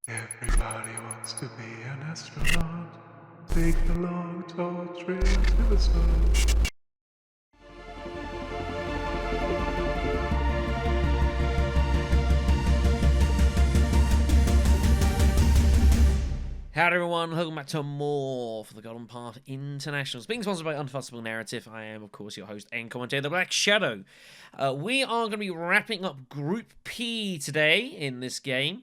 Everybody wants to be an astronaut. Take the long, tall trail to the sun. Howdy everyone, welcome back to more for the Golden Path Internationals. Being sponsored by Unfussable Narrative, I am of course your host and commentator, the BlackShadow. We are going to be wrapping up Group P today in this game.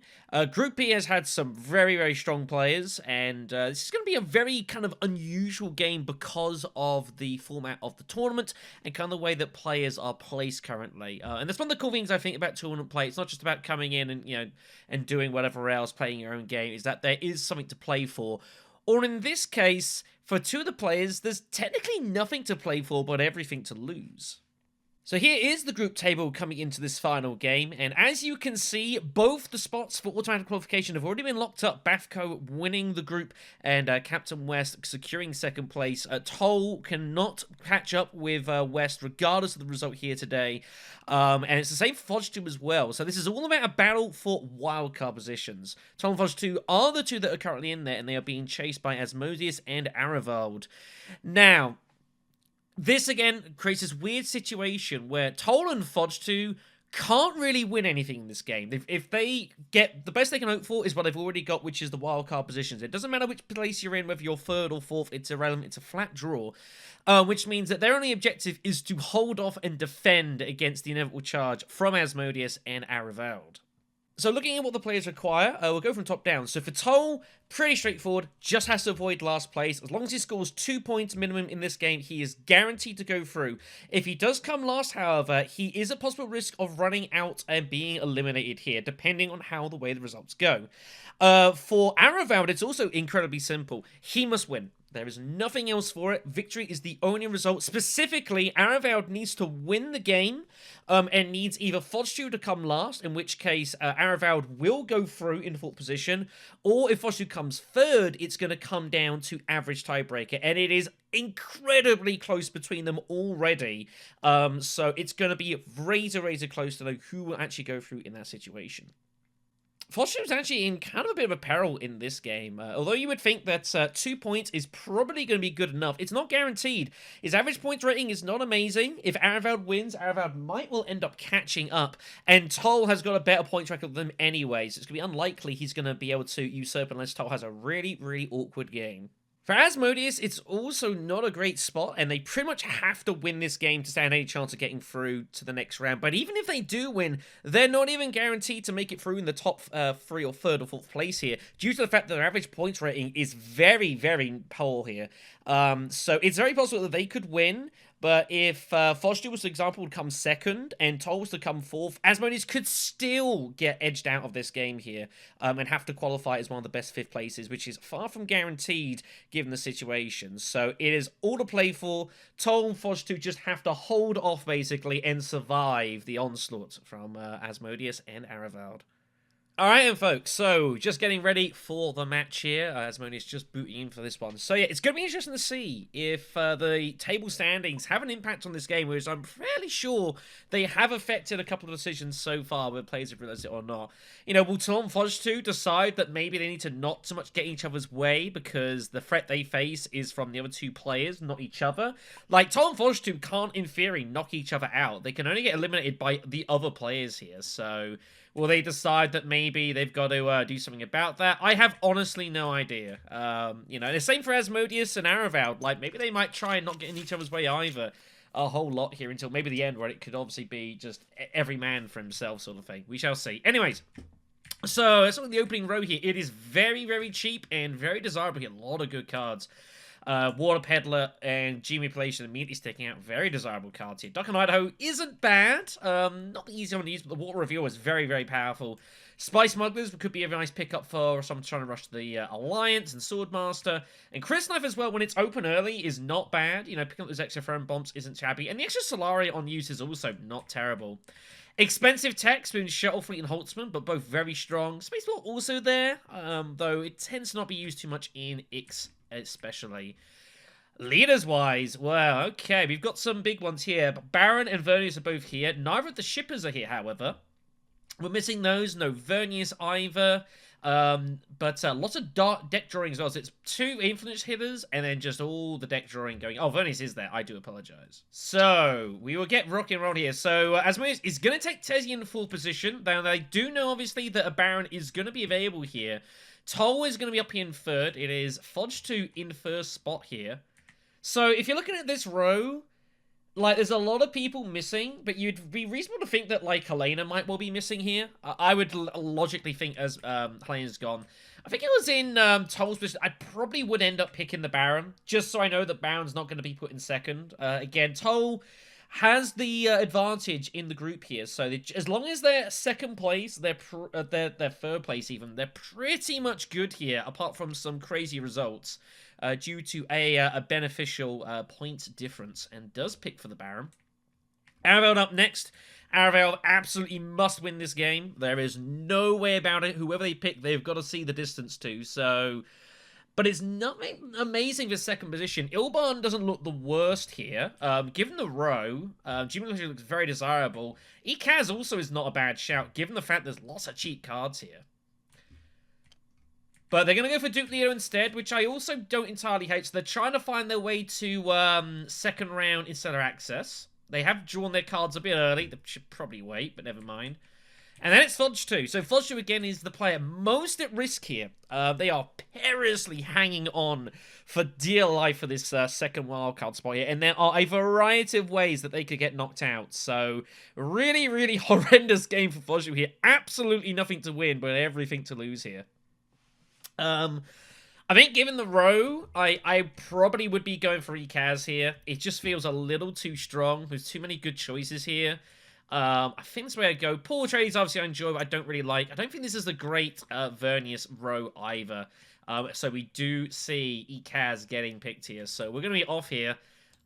Group P has had some very strong players, and this is going to be a very kind of unusual game because of the format of the tournament and kind of the way that players are placed currently. And that's one of the cool things I think about tournament play. It's not just about coming in and and doing whatever else, playing your own game. Is that there is something to play for, or in this case, for two of the players, there's technically nothing to play for but everything to lose. So here is the group table coming into this final game, and as you can see, both the spots for automatic qualification have already been locked up. Bafco winning the group, and Captain West securing second place. Toll cannot catch up with West, regardless of the result here today, and it's the same for Fojtu as well. So this is all about a battle for wildcard positions. Toll and Fojtu are the two that are currently in there, and they are being chased by Asmodius and Arivald. Now, this again creates this weird situation where Toll and Fojtu can't really win anything in this game. If they get the best they can hope for is what they've already got, which is the wildcard positions. It doesn't matter which place you're in, whether you're third or fourth, it's irrelevant. It's a flat draw, which means that their only objective is to hold off and defend against the inevitable charge from Asmodius and Arivald. So looking at what the players require, we'll go from top down. So for Toll, pretty straightforward, just has to avoid last place. As long as he scores 2 points minimum in this game, he is guaranteed to go through. If he does come last, however, he is at possible risk of running out and being eliminated here, depending on how the way the results go. For Arivald, it's also incredibly simple. He must win. There is nothing else for it. Victory is the only result. Specifically, Arivald needs to win the game and needs either Fojtu to come last, in which case Arivald will go through in fourth position, or if Fojtu comes third, it's going to come down to average tiebreaker, and it is incredibly close between them already. So it's going to be razor close to know who will actually go through in that situation. Fojtu is actually in kind of a bit of a peril in this game. Although you would think that 2 points is probably going to be good enough, it's not guaranteed. His average points rating is not amazing. If Arivald wins, Arivald might well end up catching up, and Toll has got a better points record than him anyway, so it's going to be unlikely he's going to be able to usurp unless Toll has a really awkward game. For Asmodius, it's also not a great spot, and they pretty much have to win this game to stand any chance of getting through to the next round. But even if they do win, they're not even guaranteed to make it through in the top 3 or 3rd or 4th place here, due to the fact that their average points rating is very poor here. So it's very possible that they could win, but if Fojtu was, for example, would come second and Toll was to come fourth, Asmodius could still get edged out of this game here and have to qualify as one of the best 5th places, which is far from guaranteed given the situation. So it is all to play for. Toll and Fojtu just have to hold off, basically, and survive the onslaught from Asmodius and Arivald. Alright, and folks, so just getting ready for the match here. Asmodius just booting in for this one. So yeah, it's going to be interesting to see if the table standings have an impact on this game, whereas I'm fairly sure they have affected a couple of decisions so far, whether players have realized it or not. Will Toll and Fojtu decide that maybe they need to not so much get in each other's way because the threat they face is from the other two players, not each other? Like, Toll and Fojtu can't, in theory, knock each other out. They can only get eliminated by the other players here, so will they decide that maybe they've got to do something about that? I have honestly no idea. The same for Asmodius and Arivald. Like, maybe they might try and not get in each other's way either a whole lot here until maybe the end, where it could obviously be just every man for himself sort of thing. We shall see. Anyways, so let's look at the opening row here. It is very cheap and very desirable. You get a lot of good cards. Water Peddler and G Manipulation immediately sticking out. Very desirable cards here. Duck and Idaho isn't bad. Not the easy one to use, but the Water Reveal is very powerful. Spy Smugglers could be a nice pickup for someone trying to rush the Alliance, and Swordmaster. And Chris Knife as well, when it's open early, is not bad. Picking up those extra Throne Bombs isn't shabby. And the extra Solari on use is also not terrible. Expensive techs between Shuttlefleet and Holtzman, but both very strong. Spaceball also there, though it tends to not be used too much in X especially. Leaders-wise, well, okay, we've got some big ones here. But Baron and Vernius are both here. Neither of the shippers are here, however. We're missing those. No Vernius either. But lots of deck drawing as well. So it's 2 influence hitters and then just all the deck drawing going. Oh, Vernius is there. I do apologize. So we will get rock and roll here. So Asmodius is going to take Tezzy in full position. Now they do know obviously that a Baron is going to be available here. Toll is going to be up here in 3rd. It is Fojtu in 1st spot here. So if you're looking at this row, like, there's a lot of people missing, but you'd be reasonable to think that, like, Helena might well be missing here. I would logically think as Helena's gone. I think it was in Toll's position. I probably would end up picking the Baron, just so I know that Baron's not going to be put in 2nd. Again, Toll has the advantage in the group here, so as long as they're 2nd place, they're 3rd place even, they're pretty much good here, apart from some crazy results. Due to a beneficial point difference, and does pick for the Baron. Arivald up next. Arivald absolutely must win this game. There is no way about it. Whoever they pick, they've got to see the distance to. So, but it's not amazing for 2nd position. Ilban doesn't look the worst here. Given the row, Jimmy looks very desirable. Ikaz also is not a bad shout, given the fact there's lots of cheap cards here. But they're going to go for Duke Leo instead, which I also don't entirely hate. So they're trying to find their way to 2nd round Instellar Access. They have drawn their cards a bit early. They should probably wait, but never mind. And then it's Fojtu. So Fojtu, again, is the player most at risk here. They are perilously hanging on for dear life for this 2nd wildcard spot here. And there are a variety of ways that they could get knocked out. So really, really horrendous game for Fojtu here. Absolutely nothing to win, but everything to lose here. I think given the row, I probably would be going for Ikaz here. It just feels a little too strong. There's too many good choices here. I think that's where I'd go. Poor trades, obviously, I enjoy, but I don't really like. I don't think this is the great Vernius row either. So we do see Ikaz getting picked here. So we're going to be off here.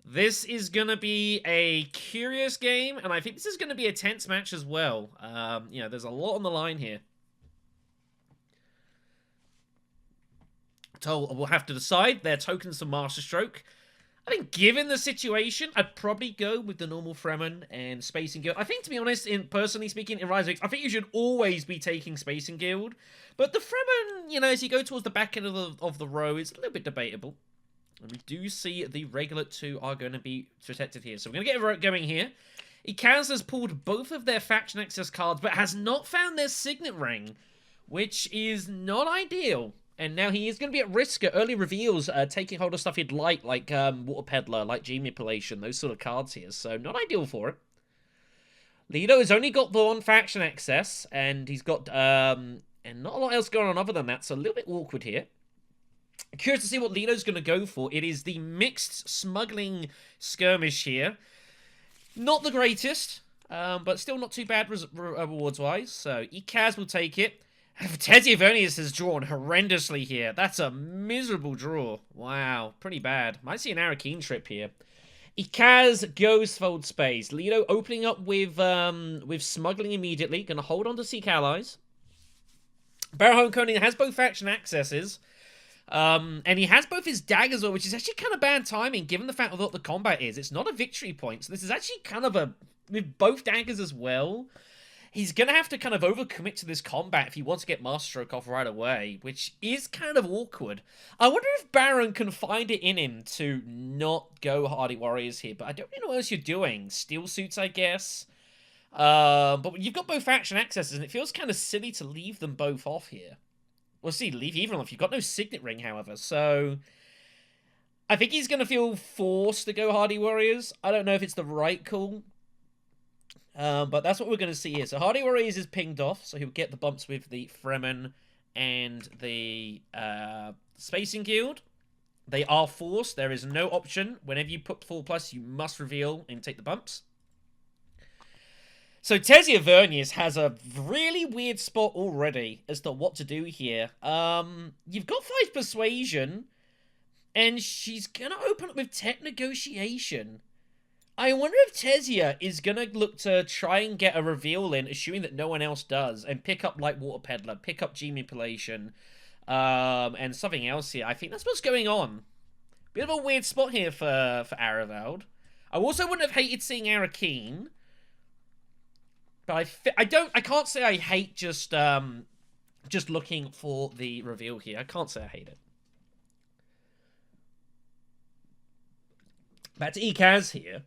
This is going to be a curious game, and I think this is going to be a tense match as well. You know, there's a lot on the line here. Toll will have to decide their tokens to Masterstroke. I think given the situation, I'd probably go with the normal Fremen and Spacing Guild. I think, to be honest, personally speaking, in Rise of X, I think you should always be taking Spacing Guild. But the Fremen, you know, as you go towards the back end of the row, is a little bit debatable. And we do see the regular 2 are going to be protected here. So we're going to get going here. Ikaz has pulled both of their Faction Access cards, but has not found their Signet Ring, which is not ideal. And now he is going to be at risk at early reveals, taking hold of stuff he'd like Water Peddler, like Gene Manipulation, those sort of cards here. So, not ideal for it. Lido has only got the 1 faction access, and he's got, and not a lot else going on other than that, so a little bit awkward here. Curious to see what Lido's going to go for. It is the Mixed Smuggling Skirmish here. Not the greatest, but still not too bad rewards-wise. So, Ikaz will take it. Tezzy Vernius has drawn horrendously here. That's a miserable draw. Wow, pretty bad. Might see an Arakeen trip here. Ikaz goes Fold Space. Lido opening up with Smuggling immediately. Gonna hold on to Seek Allies. Baron Koning has both faction accesses. And he has both his daggers, as well, which is actually kind of bad timing, given the fact of what the combat is. It's not a victory point, so this is actually kind of a... with both daggers as well... He's going to have to kind of overcommit to this combat if he wants to get Masterstroke off right away, which is kind of awkward. I wonder if Baron can find it in him to not go Hardy Warriors here, but I don't really know what else you're doing. Steel Suits, I guess. But you've got both faction accesses, and it feels kind of silly to leave them both off here. Well, see, leave either off. You've got no Signet Ring, however, so... I think he's going to feel forced to go Hardy Warriors. I don't know if it's the right call. But that's what we're going to see here. So Hardy Warriors is pinged off, so he'll get the bumps with the Fremen and the Spacing Guild. They are forced. There is no option. Whenever you put 4+, you must reveal and take the bumps. So Tezzy Vernius has a really weird spot already as to what to do here. You've got 5 Persuasion, and she's going to open up with Tech Negotiation. I wonder if Tezia is going to look to try and get a reveal in, assuming that no one else does, and pick up, like, Water Peddler, pick up Gene Manipulation, and something else here. I think that's what's going on. Bit of a weird spot here for Arivald. I also wouldn't have hated seeing Arakeen, but I can't say I hate just, Just looking for the reveal here. I can't say I hate it. Back to Ikaz here.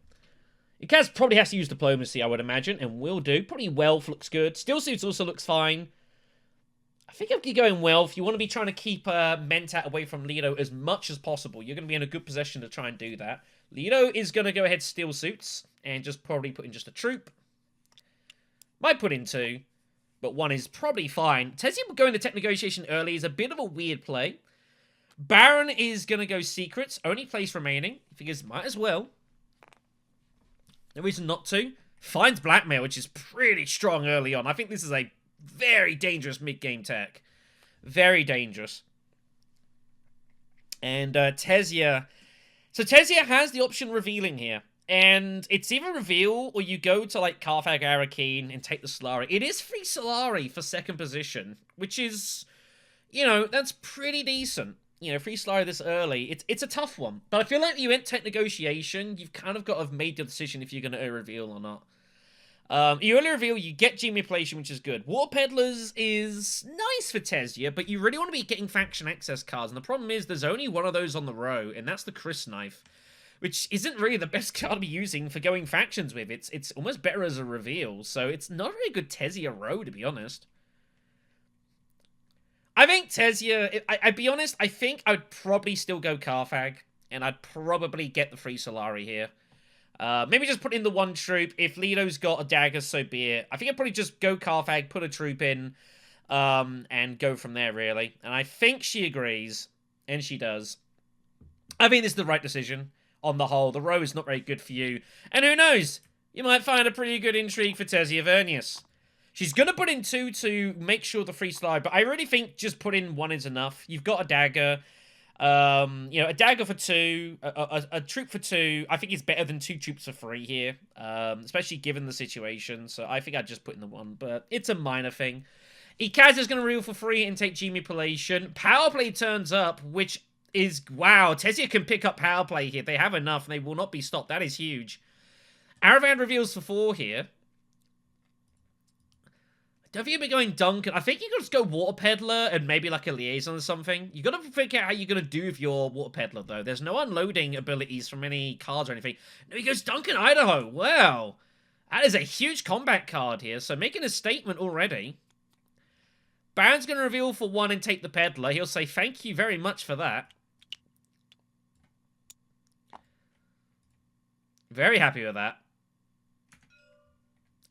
Ikaz probably has to use diplomacy, I would imagine, and will do. Probably Wealth looks good. Still Suits also looks fine. I think if you go in Wealth, you want to be trying to keep Mentat away from Lido as much as possible. You're going to be in a good position to try and do that. Lido is going to go ahead Steal Suits and just probably put in just a troop. Might put in 2, but 1 is probably fine. Tessia going to tech negotiation early is a bit of a weird play. Baron is going to go Secrets, only place remaining. Figures might as well. No reason not to. Finds Blackmail, which is pretty strong early on. I think this is a very dangerous mid-game tech. Very dangerous. And Tessia... So Tessia has the option revealing here. And it's either reveal or you go to like Carthag Arakeen and take the Solari. It is free Solari for second position, which is, you know, that's pretty decent. You know, free Solari this early. It's a tough one. But I feel like you ent tech negotiation, you've kind of got to have made your decision if you're going to reveal or not. You early reveal, you get G manipulation, which is good. Water Peddlers is nice for Tessia, but you really want to be getting faction access cards. And the problem is there's only one of those on the row, and that's the Chris Knife, which isn't really the best card to be using for going factions with. It's almost better as a reveal, so it's not a very good Tessia row, to be honest. I think Tessia, I'd be honest, I think I'd probably still go Carthag, and I'd probably get the free Solari here. Maybe just put in the 1 troop. If Lido's got a dagger, so be it. I think I'd probably just go Carthag, put a troop in, and go from there, really. And I think she agrees, and she does. I think this is the right decision on the whole. The row is not very good for you. And who knows? You might find a pretty good intrigue for Tessia Vernius. She's going to put in 2 to make sure the free slide, but I really think just put in 1 is enough. You've got a dagger. You know, a dagger for 2, a troop for 2, I think is better than 2 troops for free here, especially given the situation, so I think I'd just put in the 1, but it's a minor thing. Ikaz is going to reel for free and take G manipulation. Power play turns up, which is, wow, Tessia can pick up power play here. They have enough, and they will not be stopped. That is huge. Arivald reveals for 4 here. Don't think you'll be going Duncan. I think you could just go Water Peddler and maybe like a Liaison or something. You got to figure out how you're going to do with your Water Peddler, though. There's no unloading abilities from any cards or anything. No, he goes Duncan Idaho. Wow. That is a huge combat card here, so making a statement already. Baron's going to reveal for 1 and take the Peddler. He'll say thank you very much for that. Very happy with that.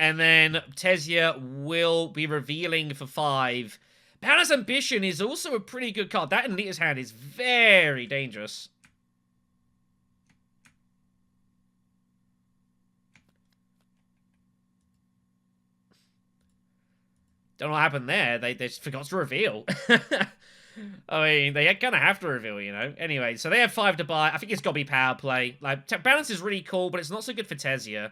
And then Tessia will be revealing for 5. Baron's Ambition is also a pretty good card. That in Lita's hand is very dangerous. Don't know what happened there. They just forgot to reveal. I mean, they kind of have to reveal, you know. Anyway, so they have 5 to buy. I think it's got to be power play. Like, balance is really cool, but it's not so good for Tessia.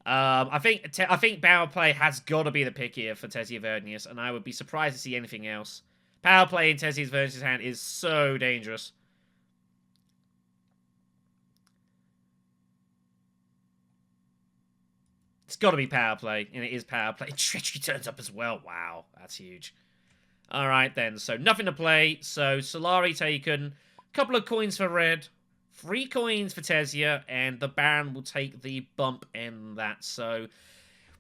I think power play has got to be the pick here for Tessia Vernius, and I would be surprised to see anything else. Power play in Tessia Vernius' hand is so dangerous. It's got to be power play, and it is power play. Treachery turns up as well. Wow, that's huge. All right, then. So, nothing to play. So, Solari taken. Couple of coins for red. 3 coins for Tessia, and the Baron will take the bump in that. So,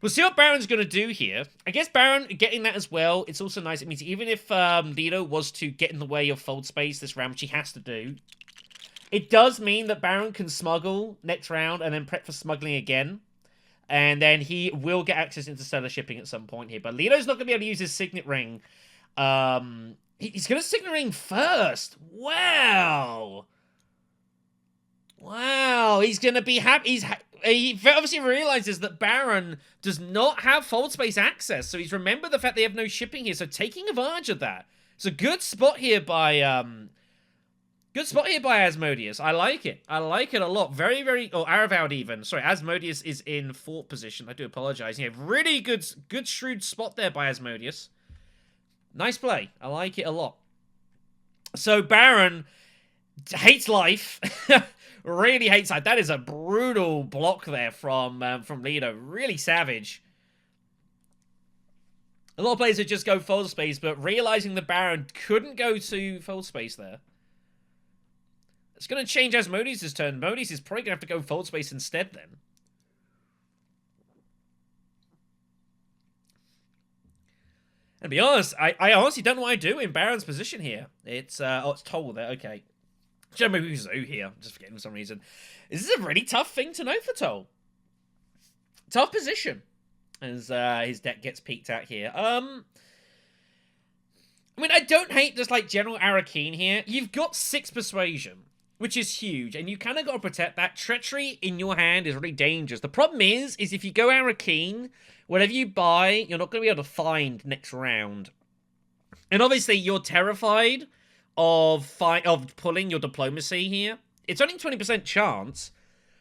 we'll see what Baron's going to do here. I guess Baron getting that as well, it's also nice. It means even if Lido was to get in the way of Fold Space this round, which he has to do, it does mean that Baron can smuggle next round and then prep for smuggling again. And then he will get access into Stellar Shipping at some point here. But Lido's not going to be able to use his Signet Ring. He's going to Signet Ring first. Wow. Wow, he's going to be happy. He obviously realizes that Baron does not have Fold Space access, so he's remembered the fact they have no shipping here, so taking advantage of that. It's a good spot here by Asmodius. I like it. I like it a lot. Very, very... Oh, Arivald even. Sorry, Asmodius is in 4th position. I do apologize. Yeah, really good shrewd spot there by Asmodius. Nice play. I like it a lot. So, Baron hates life. Really hates life. That is a brutal block there from Lido. Really savage. A lot of players would just go full space, but realizing the Baron couldn't go to full space there. It's going to change Asmodius' turn. Asmodius is probably going to have to go full space instead then. And to be honest, I honestly don't know what I do in Baron's position here. It's, oh, it's Toll there, okay. Should I move Zoo here? I'm just forgetting for some reason. This is a really tough thing to know for Toll. Tough position. As his deck gets peeked out here. I mean, I don't hate just, like, General Arakeen here. You've got 6 Persuasion, which is huge, and you kind of got to protect that. Treachery in your hand is really dangerous. The problem is if you go Arakeen, whatever you buy, you're not going to be able to find next round. And obviously, you're terrified of pulling your Diplomacy here. It's only 20% chance,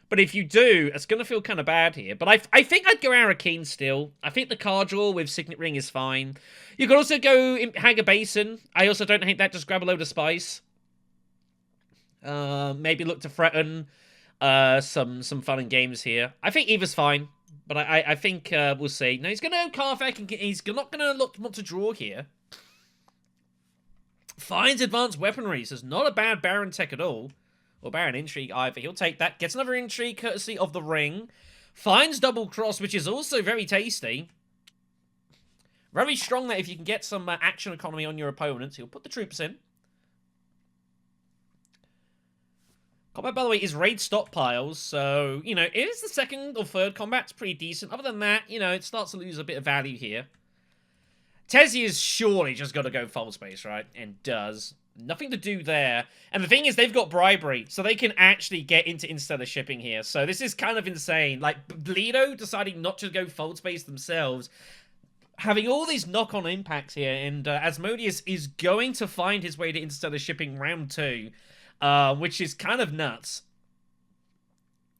but if you do, it's going to feel kind of bad here. But I think I'd go Arakeen still. I think the card draw with Signet Ring is fine. You could also go Hager Basin. I also don't hate that. Just grab a load of spice. Maybe look to threaten some fun and games here. I think either's fine, but I think we'll see. No, he's going to go Carfax, and he's not going to want to draw here. Finds Advanced Weaponry, so it's not a bad Baron tech at all. Or Baron Intrigue either. He'll take that. Gets another Intrigue courtesy of the Ring. Finds Double Cross, which is also very tasty. Very strong that if you can get some action economy on your opponents, he'll put the troops in. Combat, by the way, is raid stockpiles, so, you know, it is the second or third combat. It's pretty decent. Other than that, you know, it starts to lose a bit of value here. Tezia's surely just got to go full space, right? And does. Nothing to do there. And the thing is, they've got bribery, so they can actually get into interstellar shipping here. So this is kind of insane. Like, Lido deciding not to go full space themselves, having all these knock-on impacts here, and Asmodius is going to find his way to interstellar shipping round 2, which is kind of nuts.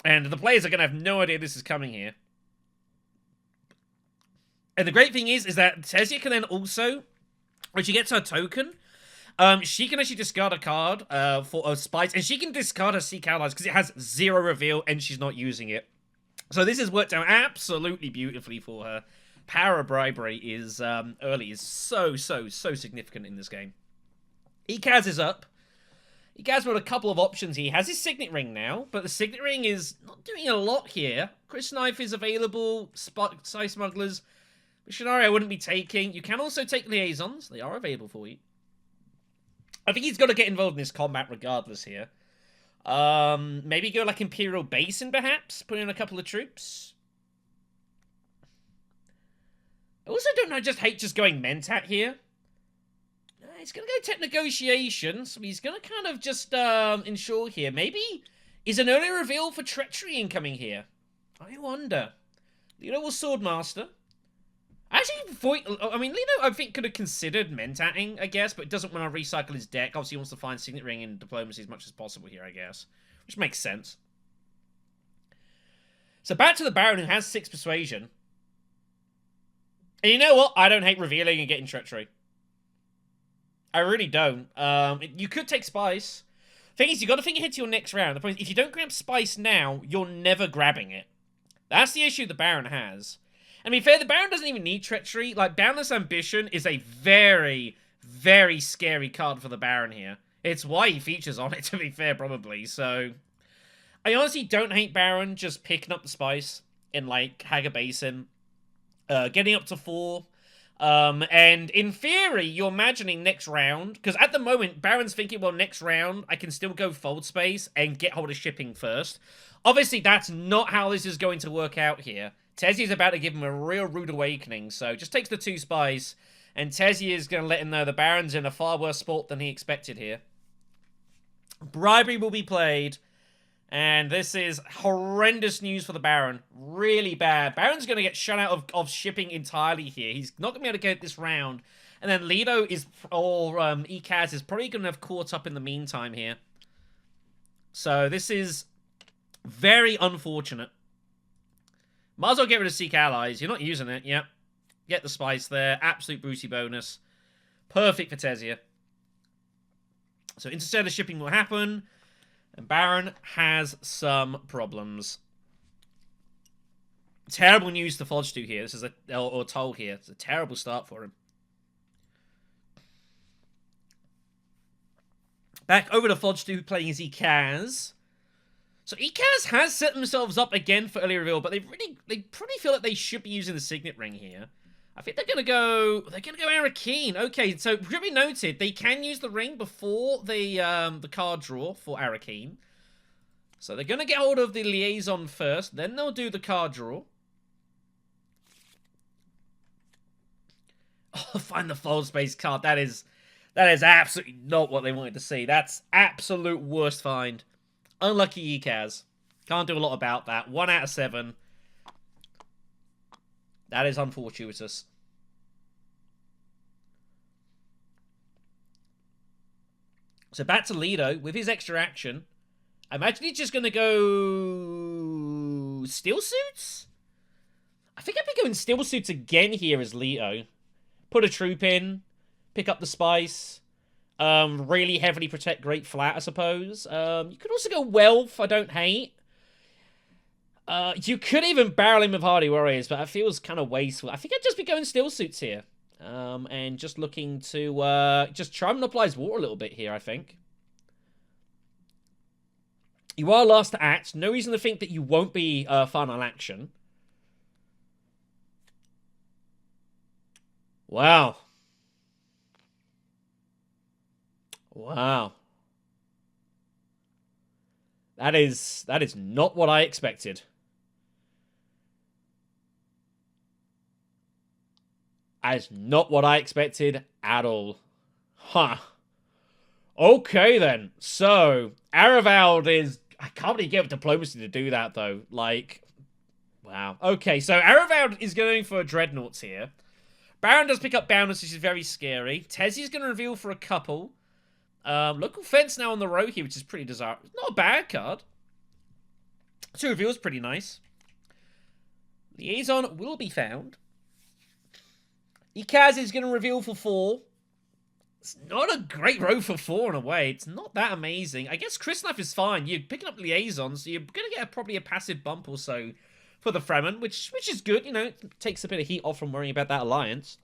And the players are going to have no idea this is coming here. And the great thing is that Tezia can then also, when she gets her token, she can actually discard a card for a spice, and she can discard her Seek Allies because it has 0 reveal and she's not using it. So this has worked out absolutely beautifully for her. Power of bribery is early is so significant in this game. Ekaz is up. Ekaz got a couple of options. He has his Signet Ring now, but the Signet Ring is not doing a lot here. Chris Knife is available. Sky Smugglers. Missionary I wouldn't be taking. You can also take Liaisons. They are available for you. I think he's got to get involved in this combat regardless here. Maybe go like Imperial Basin, perhaps? Put in a couple of troops. I also don't just hate just going Mentat here. He's going to go Tech Negotiations. So he's going to kind of just ensure here. Maybe is an early reveal for Treachery incoming here. I wonder. Lido will Swordmaster. Actually, I mean, Lido, I think, could have considered Mentatting, I guess, but doesn't want to recycle his deck. Obviously, he wants to find Signet Ring and Diplomacy as much as possible here, I guess. Which makes sense. So back to the Baron, who has 6 Persuasion. And you know what? I don't hate revealing and getting Treachery. I really don't. You could take Spice. Thing is, you got to think ahead to your next round. The point is, if you don't grab Spice now, you're never grabbing it. That's the issue the Baron has. I mean, fair, the Baron doesn't even need Treachery. Like, Boundless Ambition is a very, very scary card for the Baron here. It's why he features on it, to be fair, probably. So, I honestly don't hate Baron just picking up the Spice in, like, Hager Basin. Getting up to 4. And in theory, you're imagining next round, because at the moment, Baron's thinking, well, next round, I can still go Fold Space and get hold of shipping first. Obviously, that's not how this is going to work out here. Tezia's about to give him a real rude awakening, so just takes the 2 spies, and Tezia is going to let him know the Baron's in a far worse spot than he expected here. Bribery will be played, and this is horrendous news for the Baron. Really bad. Baron's going to get shut out of shipping entirely here. He's not going to be able to get this round. And then Lido is, or Ekaz is probably going to have caught up in the meantime here. So this is very unfortunate. Might as well get rid of Seek Allies. You're not using it. Yep. Get the spice there. Absolute booty bonus. Perfect for Tezia. So interstellar shipping will happen. And Baron has some problems. Terrible news to Fojtu here. This is or Toll here. It's a terrible start for him. Back over to Fojtu playing as Ekaz. So Ekaz has set themselves up again for early reveal, but they pretty feel that they should be using the Signet Ring here. I think they're gonna go Arakeen. Okay, so should be noted, they can use the ring before the card draw for Arakeen. So they're gonna get hold of the liaison first, then they'll do the card draw. Oh, find the Fold Space card. That is absolutely not what they wanted to see. That's absolute worst find. Unlucky Ekaz. Can't do a lot about that. 1 out of 7. That is unfortuitous. So back to Lido with his extra action. I imagine he's just going to go Steel Suits? I think I'd be going Steel Suits again here as Lido. Put a troop in. Pick up the spice. Really heavily protect Great Flat, I suppose. You could also go Wealth, I don't hate. You could even barrel him with Hardy Warriors, but that feels kind of wasteful. I think I'd just be going Steel Suits here. And just looking to just try and monopolize war a little bit here, I think. You are last to act. No reason to think that you won't be final action. Wow. Wow. That is not what I expected. That is not what I expected at all. Huh. Okay, then. So, Arivald is... I can't really get diplomacy to do that, though. Like, wow. Okay, so Arivald is going for Dreadnoughts here. Baron does pick up Boundless, which is very scary. Tezzy's going to reveal for a couple. Local Fence now on the row here, which is pretty desirable. Not a bad card. 2 reveals, pretty nice. Liaison will be found. Ekaz is going to reveal for 4. It's not a great row for 4 in a way. It's not that amazing. I guess Chris Knife is fine. You're picking up Liaison, so you're going to get probably a passive bump or so for the Fremen, which is good. You know, it takes a bit of heat off from worrying about that alliance.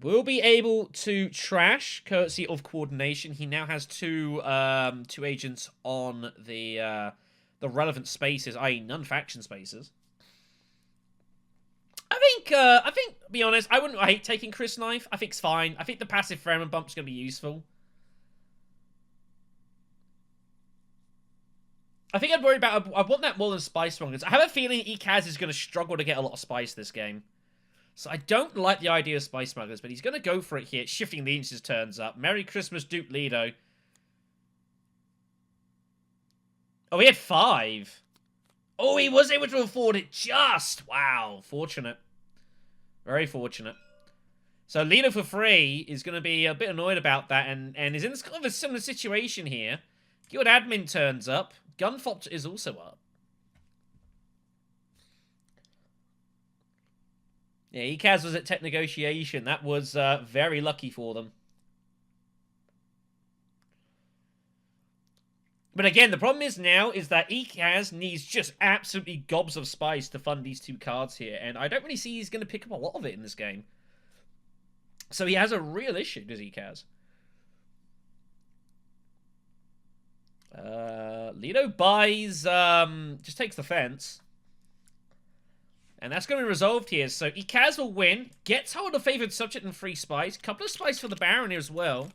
Will be able to trash, courtesy of coordination. He now has two agents on the relevant spaces, i.e., non-faction spaces. I think, to be honest, I hate taking Chris Knife. I think it's fine. I think the passive Fremen bump's going to be useful. I think I'd worry about... I want that more than Spice Strongers. I have a feeling Ekaz is going to struggle to get a lot of spice this game. So I don't like the idea of Spice Smugglers, but he's going to go for it here. Shifting the inches turns up. Merry Christmas, Duke Lido. Oh, he had 5. Oh, he was able to afford it just. Wow. Fortunate. Very fortunate. So Lido for free is going to be a bit annoyed about that and is in kind of a similar situation here. Guild Admin turns up. Gunfop is also up. Yeah, Ekaz was at tech negotiation. That was very lucky for them. But again, the problem is now is that Ekaz needs just absolutely gobs of spice to fund these 2 cards here. And I don't really see he's going to pick up a lot of it in this game. So he has a real issue, does Ekaz? Lido buys, just takes the fence. And that's going to be resolved here. So Ekaz will win. Gets hold of Favored Subject and free spice. Couple of spice for the Baron here as well.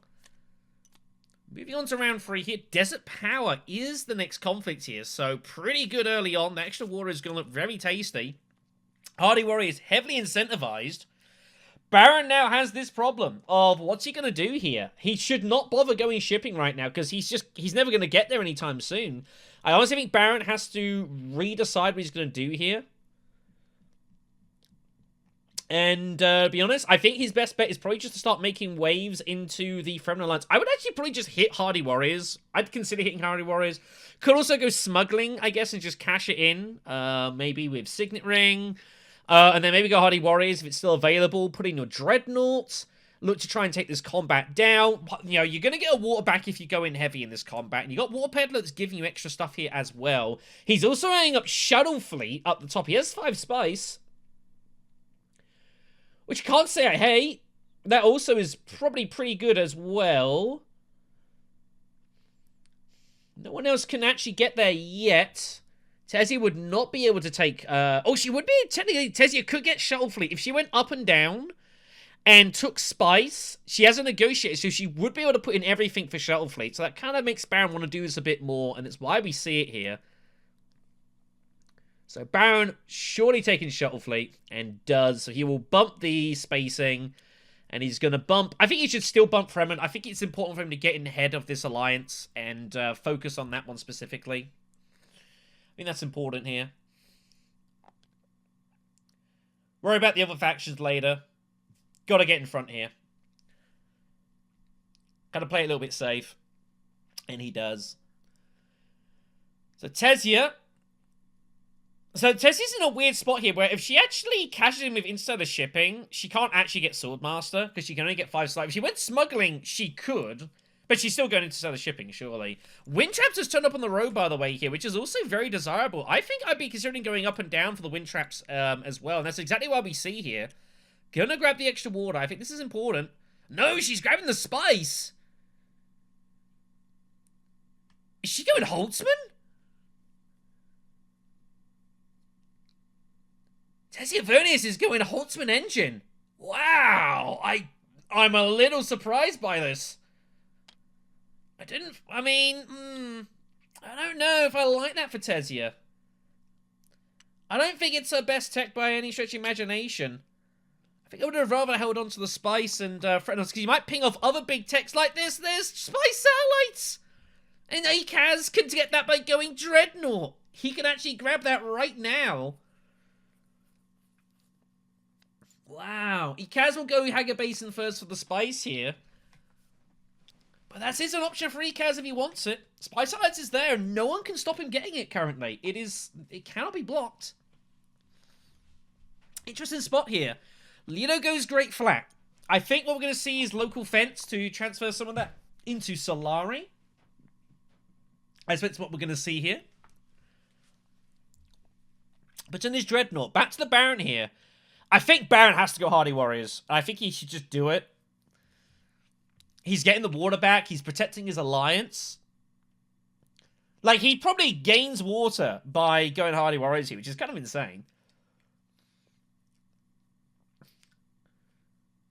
Moving on to round 3 here. Desert Power is the next conflict here. So pretty good early on. The extra water is going to look very tasty. Hardy Warrior is heavily incentivized. Baron now has this problem of what's he going to do here? He should not bother going shipping right now because he's never going to get there anytime soon. I honestly think Baron has to redecide what he's going to do here. And to be honest, I think his best bet is probably just to start making waves into the Fremen Alliance. I would actually probably just hit Hardy Warriors. I'd consider hitting Hardy Warriors. Could also go smuggling, I guess, and just cash it in. Maybe with Signet Ring. And then maybe go Hardy Warriors if it's still available. Put in your Dreadnoughts. look to try and take this combat down. You know, you're going to get a water back if you go in heavy in this combat. And you got Water Peddler that's giving you extra stuff here as well. He's also adding up Shuttle Fleet up the top. He has 5 spice, which I can't say I hate. That also is probably pretty good as well. No one else can actually get there yet. Tessia would not be able to take... oh, she would be... Technically, Tessia could get Shuttle Fleet. If she went up and down and took Spice, she has a negotiator, so she would be able to put in everything for Shuttle Fleet. So that kind of makes Baron want to do this a bit more, and it's why we see it here. So Baron surely taking Shuttle Fleet, and does. So he will bump the spacing... And he's going to bump... I think he should still bump Fremen. I think it's important for him to get in ahead of this alliance and focus on that one specifically. I think that's important here. Worry about the other factions later. Got to get in front here. Got to play it a little bit safe. And he does. So Tessia... So Tessia's in a weird spot here, where if she actually cashes in with Insider Shipping, she can't actually get Swordmaster, because she can only get 5 slides. If she went smuggling, she could, but she's still going into Insider Shipping, surely. Wind Traps has turned up on the road, by the way, here, which is also very desirable. I think I'd be considering going up and down for the Wind Traps as well, and that's exactly what we see here. Gonna grab the extra water. I think this is important. No, she's grabbing the spice! Is she going Holtzman? Tessia Vernius is going Holtzman engine. Wow. I'm a little surprised by this. I don't know if I like that for Tessia. I don't think it's her best tech by any stretch of imagination. I think I would have rather held on to the spice and Frenos, because you might ping off other big techs like this. There's spice satellites. And Akaz can get that by going Dreadnought. He can actually grab that right now. Wow. Ikaz will go Haga Basin first for the spice here. But that is an option for Ikaz if he wants it. Spice Hides is there. No one can stop him getting it currently. It cannot be blocked. Interesting spot here. Lido goes Great Flat. I think what we're going to see is local fence to transfer some of that into Solari. I expect that's what we're going to see here. But in this Dreadnought, back to the Baron here. I think Baron has to go Hardy Warriors. I think he should just do it. He's getting the water back. He's protecting his alliance. Like, he probably gains water by going Hardy Warriors here, which is kind of insane.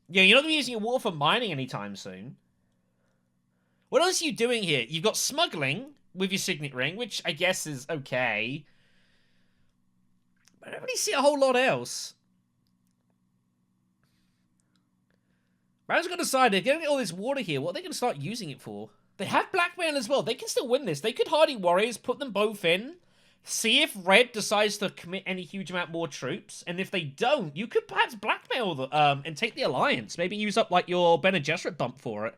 Yeah, you're not going to be using your water for mining anytime soon. What else are you doing here? You've got smuggling with your Signet Ring, which I guess is okay. But I don't really see a whole lot else. Baron's got to decide, they're getting all this water here. What are they going to start using it for? They have blackmail as well. They can still win this. They could Hardy Warriors, put them both in, see if Red decides to commit any huge amount more troops. And if they don't, you could perhaps blackmail them and take the Alliance. Maybe use up like your Bene Gesserit bump for it.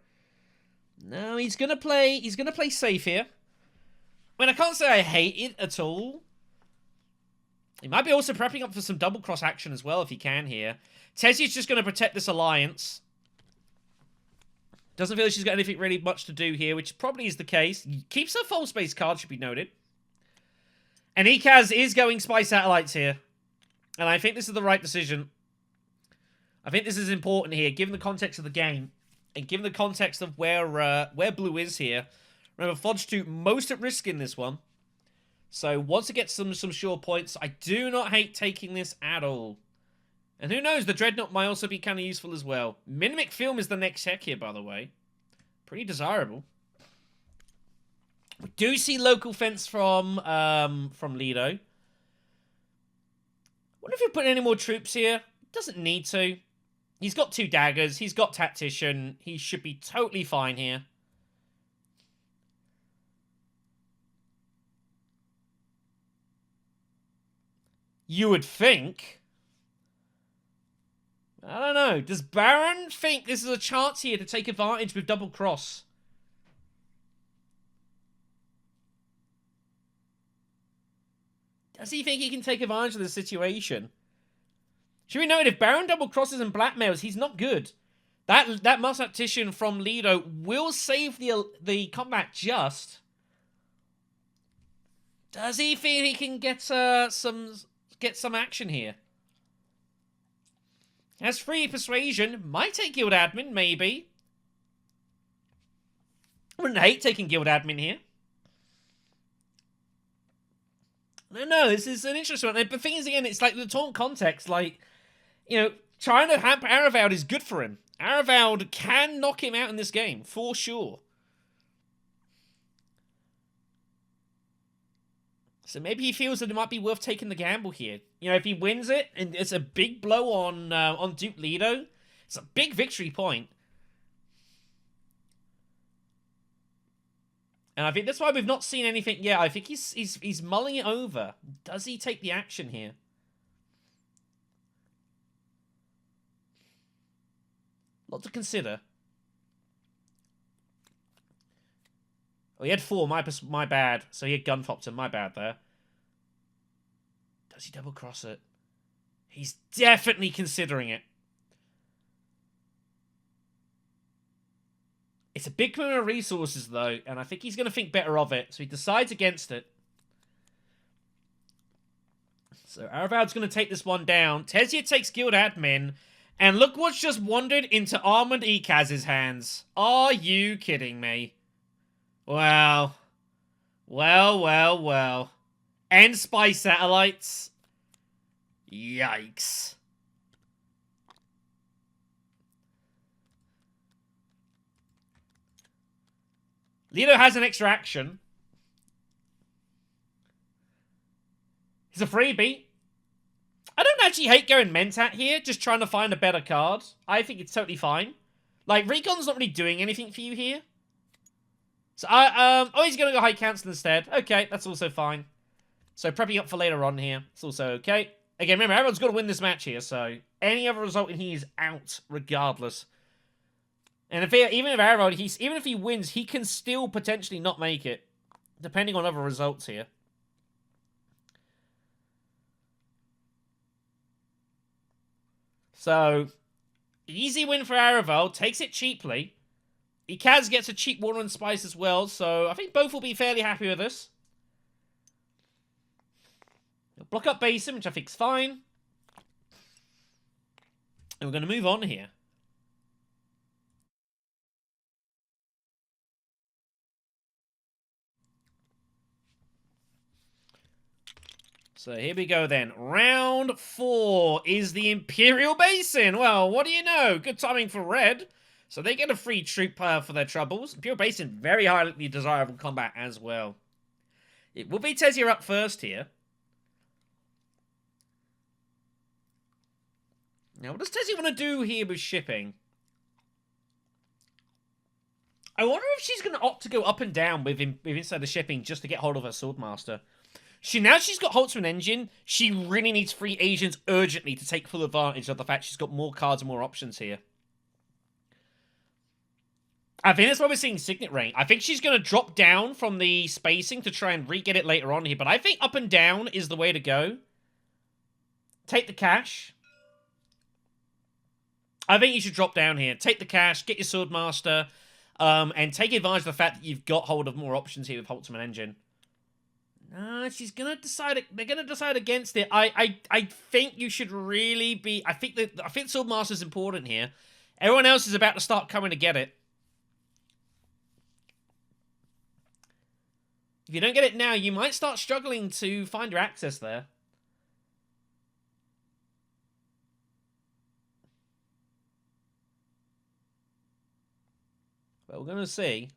No, he's gonna play safe here. I mean, I can't say I hate it at all. He might be also prepping up for some double cross action as well if he can here. Tessia's just gonna protect this alliance. Doesn't feel like she's got anything really much to do here, which probably is the case. Keeps her full space card, should be noted. And Ikaz is going Spy Satellites here. And I think this is the right decision. I think this is important here, given the context of the game. And given the context of where Blue is here. Remember, Fojtu most at risk in this one. So, once it gets some sure points, I do not hate taking this at all. And who knows, the Dreadnought might also be kind of useful as well. Minimic Film is the next tech here, by the way. Pretty desirable. We do see local fence from Lido. Wonder if he'll put any more troops here. Doesn't need to. He's got 2 daggers. He's got Tactician. He should be totally fine here. You would think. I don't know. Does Baron think this is a chance here to take advantage with double cross? Does he think he can take advantage of the situation? Should we note if Baron double crosses and blackmails, he's not good. That muscle tactician from Lido will save the combat just. Does he feel he can get some action here? Has free persuasion. Might take guild admin, maybe. Wouldn't hate taking guild admin here. No, this is an interesting one. The thing is, again, it's like the taunt context, like, you know, trying to hamper Arivald is good for him. Arivald can knock him out in this game, for sure. So maybe he feels that it might be worth taking the gamble here. You know, if he wins it, and it's a big blow on Duke Lido, it's a big victory point. And I think that's why we've not seen anything yet. I think he's mulling it over. Does he take the action here? Lot to consider. Oh, he had 4. My bad. So he had Gunfopter. My bad there. Does he double cross it? He's definitely considering it. It's a big amount of resources, though, and I think he's going to think better of it, so he decides against it. So Arivald's going to take this one down. Tezia takes guild admin, and look what's just wandered into Armored Ekaz's hands. Are you kidding me? Wow. Well. And spy satellites. Yikes. Lido has an extra action. He's a freebie. I don't actually hate going Mentat here, just trying to find a better card. I think it's totally fine. Like, Recon's not really doing anything for you here. So, oh, he's going to go High Council instead. Okay, that's also fine. So, prepping up for later on here. It's also okay. Again, remember, everyone's got to win this match here, so any other result in here is out, regardless. And even if Arivald, even if he wins, he can still potentially not make it, depending on other results here. So, easy win for Arivald, takes it cheaply. Ekaz gets a cheap Water and Spice as well, so I think both will be fairly happy with this. He'll block up Basin, which I think is fine. And we're going to move on here. So here we go then. Round 4 is the Imperial Basin. Well, what do you know? Good timing for red. So they get a free troop for their troubles. Imperial Basin, very highly desirable combat as well. It will be Tezia up first here. Now, what does Tezia want to do here with shipping? I wonder if she's going to opt to go up and down with inside the shipping just to get hold of her Swordmaster. Now she's got Holtzman Engine, she really needs free agents urgently to take full advantage of the fact she's got more cards and more options here. I think that's why we're seeing Signet Ring. I think she's going to drop down from the spacing to try and re-get it later on here, but I think up and down is the way to go. Take the cash. I think you should drop down here. Take the cash, get your Swordmaster, and take advantage of the fact that you've got hold of more options here with Holtzman Engine. She's gonna decide. They're gonna decide against it. I think you should really be. I think Swordmaster's important here. Everyone else is about to start coming to get it. If you don't get it now, you might start struggling to find your access there. But we're gonna see.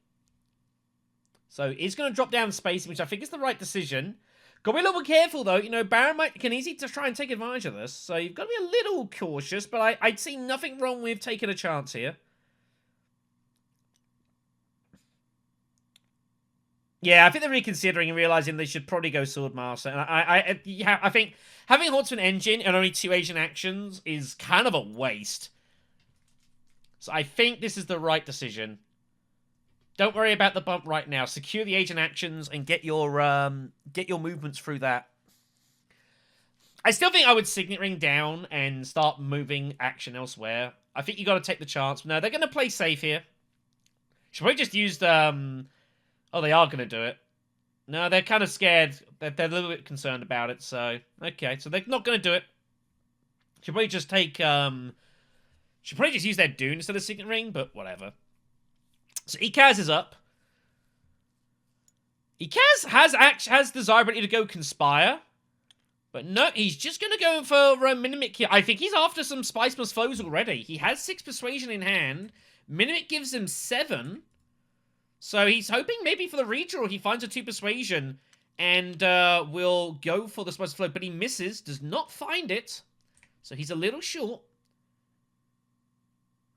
So he's going to drop down spacing, which I think is the right decision. Got to be a little bit careful, though. You know, Baron can easily to try and take advantage of this. So you've got to be a little cautious, but I'd see nothing wrong with taking a chance here. Yeah, I think they're reconsidering and realizing they should probably go Swordmaster. And I think having Holtzman Engine and only 2 agent actions is kind of a waste. So I think this is the right decision. Don't worry about the bump right now. Secure the agent actions and get your movements through that. I still think I would Signet Ring down and start moving action elsewhere. I think you got to take the chance. No, they're going to play safe here. Should probably just use the... Oh, they are going to do it. No, they're kind of scared. They're a little bit concerned about it, so... Okay, so they're not going to do it. Should probably just take... Should probably just use their Dune instead of Signet Ring, but whatever. So Ikaz is up. Ikaz has desirability to go Conspire. But no, he's just going to go for Minimic here. I think he's after some Spice Plus Flows already. He has 6 Persuasion in hand. Minimic gives him 7. So he's hoping maybe for the redraw he finds a 2 Persuasion and will go for the Spice Plus Flow. But he misses, does not find it. So he's a little short.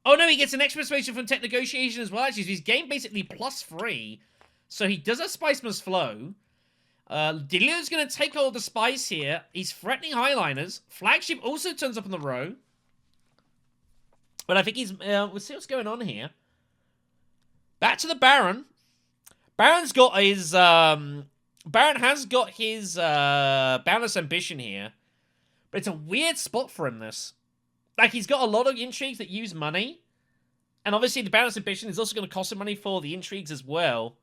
Oh no, he gets an extra Persuasion from Tech Negotiation as well. Actually, so he's gained basically +3. So he does have Spice Plus Flow. Delio's going to take all the spice here. He's threatening Highliners. Flagship also turns up in the row. But I think he's... we'll see what's going on here. Back to the Baron. Baron's got his... Baron has got his Boundless Ambition here. But it's a weird spot for him, this. Like, he's got a lot of intrigues that use money. And obviously the Boundless Ambition is also going to cost him money for the intrigues as well.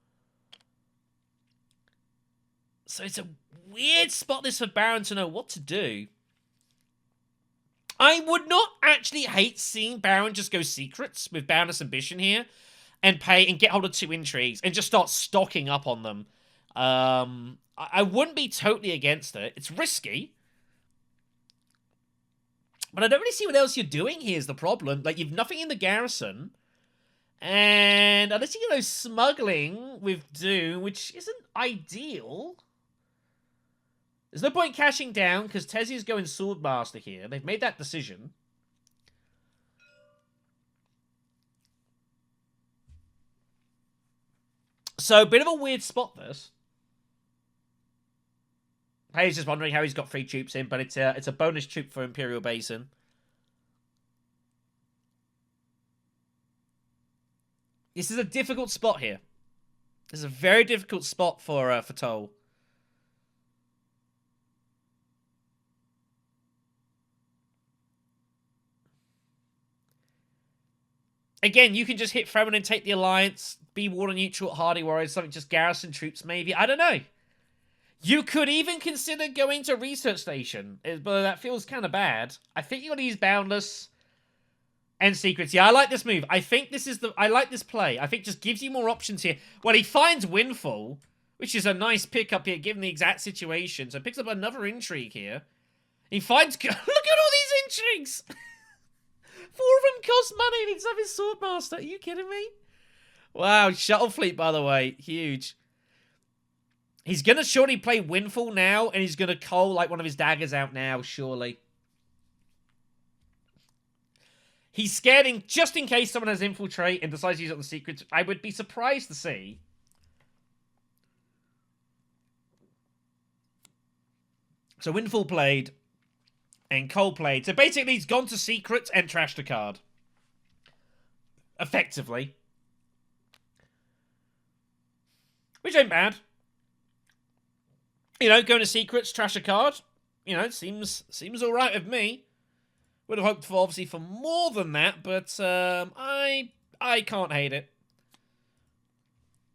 So it's a weird spot this for Baron to know what to do. I would not actually hate seeing Baron just go secrets with Boundless Ambition here and pay and get hold of 2 intrigues and just start stocking up on them. I wouldn't be totally against it. It's risky. But I don't really see what else you're doing here is the problem. Like, you've nothing in the garrison. And unless you go smuggling with Doom, which isn't ideal... There's no point cashing down, because Tezia's going Swordmaster here. They've made that decision. So, a bit of a weird spot, this. He's just wondering how he's got 3 troops in, but it's a bonus troop for Imperial Basin. This is a difficult spot here. This is a very difficult spot for Toll. Again, you can just hit Fremen and take the Alliance, be water neutral at Hardy Warriors, something just garrison troops maybe. I don't know. You could even consider going to Research Station, but that feels kind of bad. I think you got to use Boundless and Secrets. Yeah, I like this move. I think this is I like this play. I think just gives you more options here. Well, he finds Windfall, which is a nice pickup here given the exact situation. So picks up another intrigue here. He finds... Look at all these intrigues! 4 of them cost money and he's have his Swordmaster. Are you kidding me? Wow, Shuttle Fleet, by the way. Huge. He's going to surely play Windfall now, and he's going to cull like one of his daggers out now, surely. He's scared just in case someone has Infiltrate and decides to use it on the secrets. I would be surprised to see. So Windfall played. And Cole played. So basically, he's gone to Secrets and trashed a card. Effectively. Which ain't bad. You know, going to Secrets, trash a card. You know, seems alright with me. Would have hoped for, obviously, for more than that, but I can't hate it.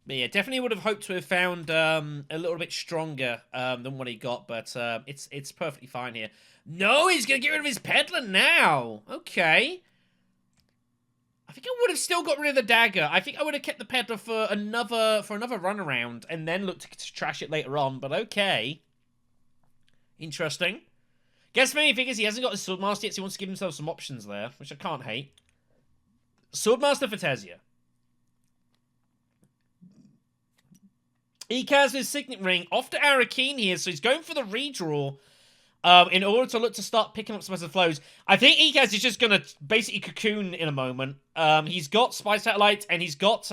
But yeah, definitely would have hoped to have found a little bit stronger than what he got, but it's perfectly fine here. No, he's going to get rid of his Peddler now. Okay. I think I would have still got rid of the dagger. I think I would have kept the Peddler for another run around and then looked to trash it later on, but okay. Interesting. Guess maybe he figures he hasn't got his Swordmaster yet, so he wants to give himself some options there, which I can't hate. Swordmaster for Tezia. Ikaz with Signet Ring off to Arakeen here, so he's going for the redraw in order to look to start picking up some of the flows. I think Ikaz is just going to basically cocoon in a moment. He's got Spy Satellites, and he's got,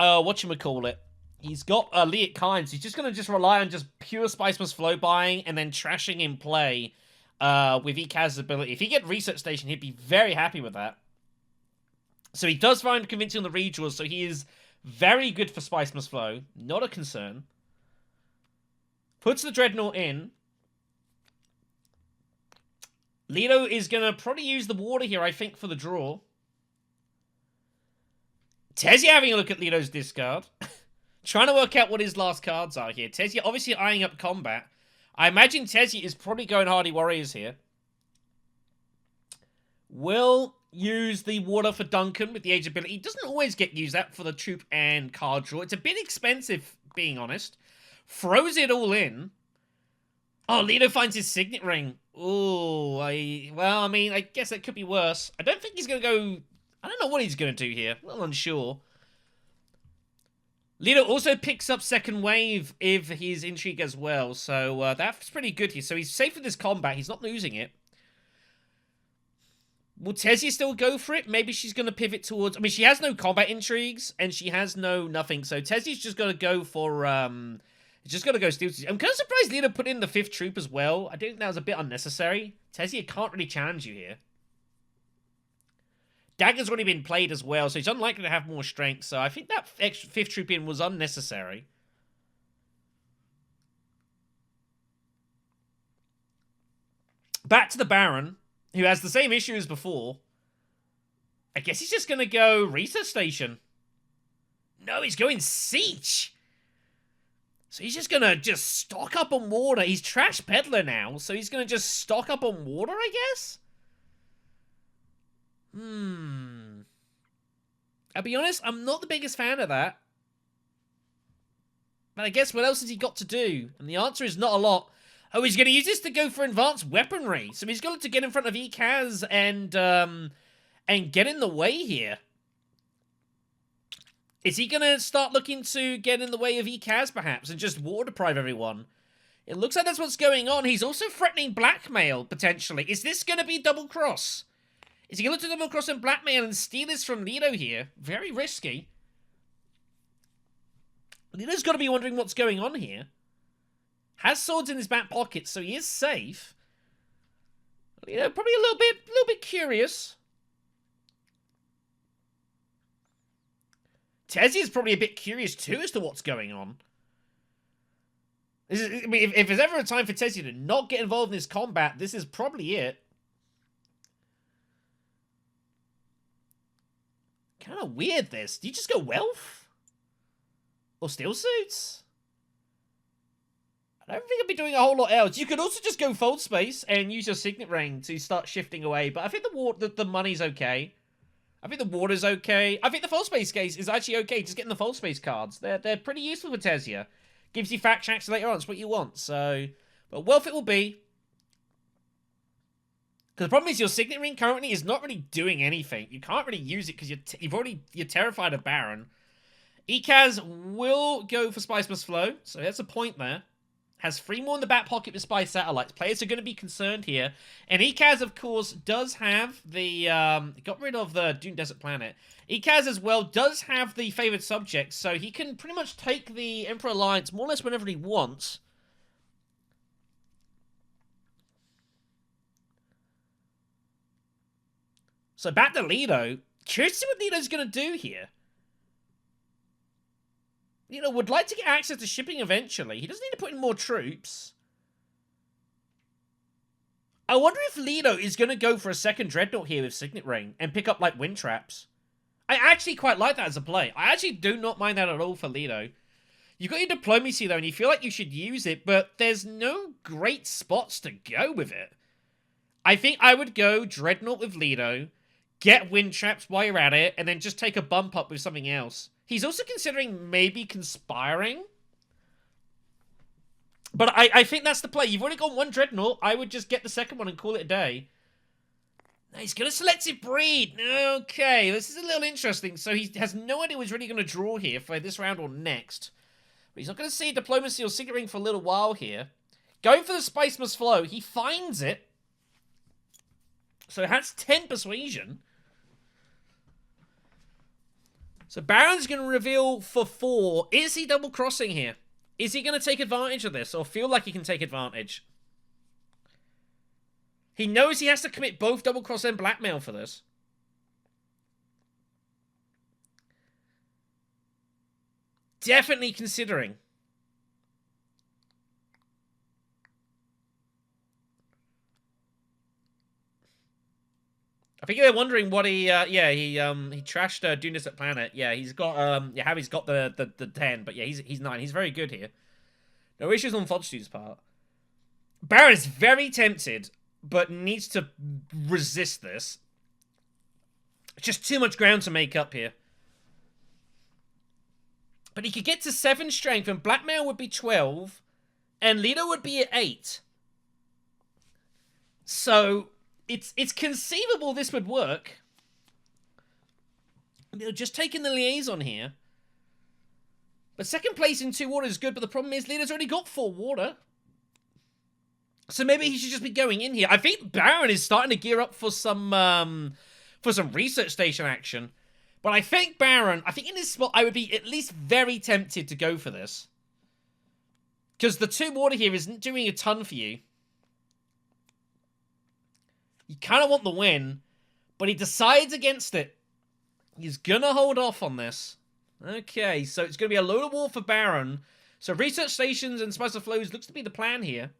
whatchamacallit. He's got Liat Kynes. He's just going to just rely on just pure Spice Must Flow buying and then trashing in play with Ikaz's ability. If he get Research Station, he'd be very happy with that. So he does find convincing on the redraws, so he is very good for Spice Must Flow. Not a concern. Puts the Dreadnought in. Lido is going to probably use the water here, I think, for the draw. Tezia having a look at Lido's discard. Trying to work out what his last cards are here. Tezia obviously eyeing up combat. I imagine Tezia is probably going Hardy Warriors here. Will use the water for Duncan with the age ability. He doesn't always get used that for the troop and card draw. It's a bit expensive, being honest. Throws it all in. Oh, Lido finds his signet ring. Oh, well, I mean, I guess that could be worse. I don't think he's going to go... I don't know what he's going to do here. A little unsure. Lido also picks up second wave if he's intrigue as well. So that's pretty good here. So he's safe with this combat. He's not losing it. Will Tezia still go for it? Maybe she's going to pivot towards... I mean, she has no combat intrigues, and she has no nothing. So Tezia's just going to go for... just going to go steal... I'm kind of surprised Lido put in the 5th troop as well. I think that was a bit unnecessary. Tezia can't really challenge you here. Dagger's already been played as well, so he's unlikely to have more strength. So I think that extra 5th troop in was unnecessary. Back to the Baron, who has the same issue as before. I guess he's just going to go research station. No, he's going siege. So he's just going to stock up on water. He's trash peddler now, so he's going to just stock up on water, I guess? I'll be honest, I'm not the biggest fan of that. But I guess what else has he got to do? And the answer is not a lot. Oh, he's going to use this to go for advanced weaponry. So he's going to get in front of Ekaz and get in the way here. Is he going to start looking to get in the way of Ekaz, perhaps, and just water deprive everyone? It looks like that's what's going on. He's also threatening blackmail, potentially. Is this going to be double cross? Is he going to look to double cross and blackmail and steal this from Lido here? Very risky. Lido's got to be wondering what's going on here. Has swords in his back pocket, so he is safe. You know, probably a little bit curious. Tezia is probably a bit curious too as to what's going on. I mean, if there's ever a time for Tezia to not get involved in this combat, this is probably it. Kind of weird, this. Do you just go wealth? Or steel suits? I don't think I'd be doing a whole lot else. You could also just go fold space and use your signet ring to start shifting away, but I think the money's okay. I think the water's okay. I think the fold space case is actually okay, just getting the fold space cards. They're pretty useful for Tezia. Gives you fact checks later on, it's what you want, so... But wealth it will be. Because the problem is your signet ring currently is not really doing anything. You can't really use it because you're terrified of Baron. Ekaz will go for Spice Must Flow, so that's a point there. Has 3 more in the back pocket with Spy Satellites. Players are going to be concerned here. And Ekaz, of course, does have the... got rid of the Dune Desert Planet. Ekaz, as well, does have the Favored Subject, so he can pretty much take the Emperor Alliance more or less whenever he wants. So back to Lido. Curious to see what Lido's going to do here. You know, would like to get access to shipping eventually. He doesn't need to put in more troops. I wonder if Lido is going to go for a second Dreadnought here with Signet Ring and pick up, like, wind traps. I actually quite like that as a play. I actually do not mind that at all for Lido. You've got your diplomacy, though, and you feel like you should use it, but there's no great spots to go with it. I think I would go Dreadnought with Lido, get wind traps while you're at it, and then just take a bump up with something else. He's also considering maybe conspiring. But I think that's the play. You've already got one Dreadnought. I would just get the second one and call it a day. Now he's going to selective breed. Okay, this is a little interesting. So he has no idea what he's really going to draw here for this round or next. But he's not going to see diplomacy or Signet Ring for a little while here. Going for the Spice Must Flow. He finds it. So it has 10 persuasion. So Baron's going to reveal for 4. Is he double crossing here? Is he going to take advantage of this or feel like he can take advantage? He knows he has to commit both double cross and blackmail for this. Definitely considering. I think you're wondering what he he trashed doing this at Planet. Yeah, he's got Harry's got the 10, but yeah, he's 9. He's very good here. No issues on Fojtu's part. Baron is very tempted, but needs to resist this. Just too much ground to make up here. But he could get to 7 strength, and Blackmail would be 12, and Lido would be at 8. So it's conceivable this would work. They're just taking the liaison here. But second place in 2 water is good, but the problem is Lido's already got 4 water. So maybe he should just be going in here. I think Baron is starting to gear up for some research station action. But I think Baron, in this spot, I would be at least very tempted to go for this. Because the 2 water here isn't doing a ton for you. You kind of want the win, but he decides against it. He's going to hold off on this. Okay, so it's going to be a load of war for Baron. So research stations and Spice of Flows looks to be the plan here.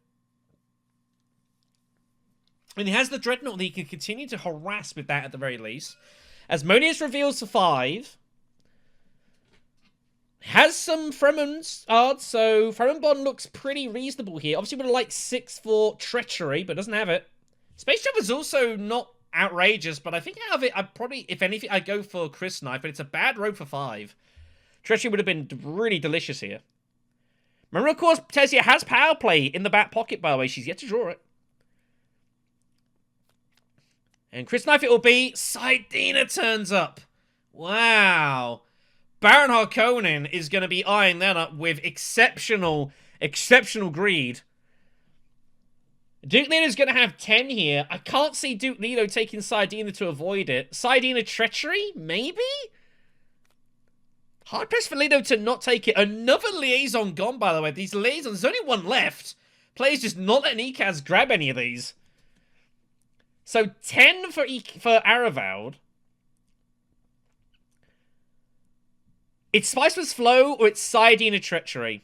And he has the Dreadnought that he can continue to harass with that at the very least. Asmodius reveals to 5. Has some Fremen's odds, so Fremen Bond looks pretty reasonable here. Obviously would have liked 6 for Treachery, but doesn't have it. Space Jump is also not outrageous, but I think out of it, I'd probably, if anything, I'd go for Chris Knife, but it's a bad road for 5. Treachery would have been really delicious here. Remember, of course, Tessia has power play in the back pocket, by the way. She's yet to draw it. And Chris Knife it will be. Sidina turns up. Wow. Baron Harkonnen is going to be eyeing that up with exceptional greed. Duke Lido's going to have 10 here. I can't see Duke Lido taking Sidina to avoid it. Sidina Treachery? Maybe? Hard pressed for Lido to not take it. Another liaison gone, by the way. These liaisons, there's only 1 left. Players just not letting Ekaz grab any of these. So 10 for Arivald. It's Spiceless Flow or it's Sidina Treachery.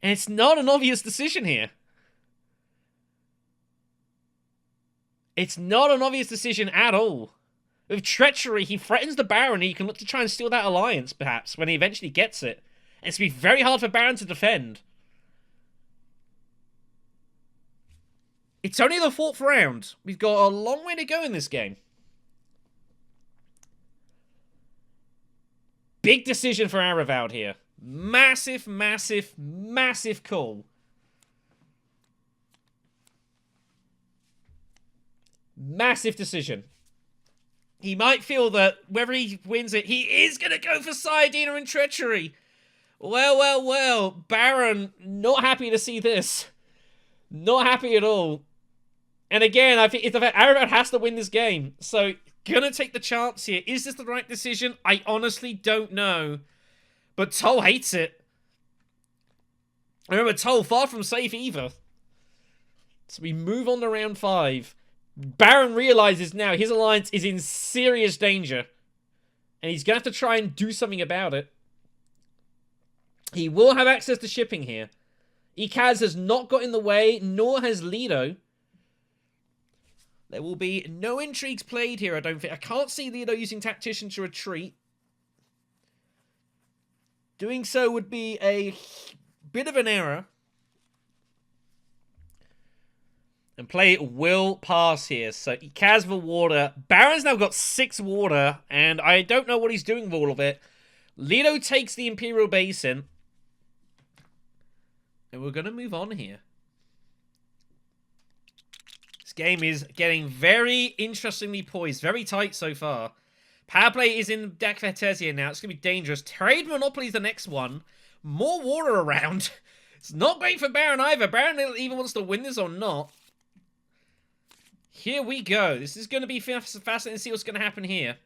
And it's not an obvious decision here. It's not an obvious decision at all. With Treachery, he threatens the Baron and he can look to try and steal that alliance, perhaps, when he eventually gets it. And it's going to be very hard for Baron to defend. It's only the 4th round. We've got a long way to go in this game. Big decision for Arivald here. Massive, massive, massive call. Massive decision. He might feel that whether he wins it, he is going to go for Sidina and Treachery. Well. Baron, not happy to see this. Not happy at all. And again, I think it's the fact Arivald has to win this game. So, gonna take the chance here. Is this the right decision? I honestly don't know. But Toll hates it. Remember, Toll, far from safe either. So we move on to round 5. Baron realizes now his alliance is in serious danger. And he's going to have to try and do something about it. He will have access to shipping here. Ekaz has not got in the way, nor has Lido. There will be no intrigues played here, I don't think. I can't see Lido using Tactician to retreat. Doing so would be a bit of an error. And play will pass here. So Ekaz for water. Baron's now got 6 water, and I don't know what he's doing with all of it. Lido takes the Imperial Basin. And we're going to move on here. This game is getting very interestingly poised. Very tight so far. Power play is in deck for Tesia now. It's going to be dangerous. Trade Monopoly is the next one. More water around. It's not great for Baron either. Baron even wants to win this or not. Here we go. This is going to be fascinating to see what's going to happen here.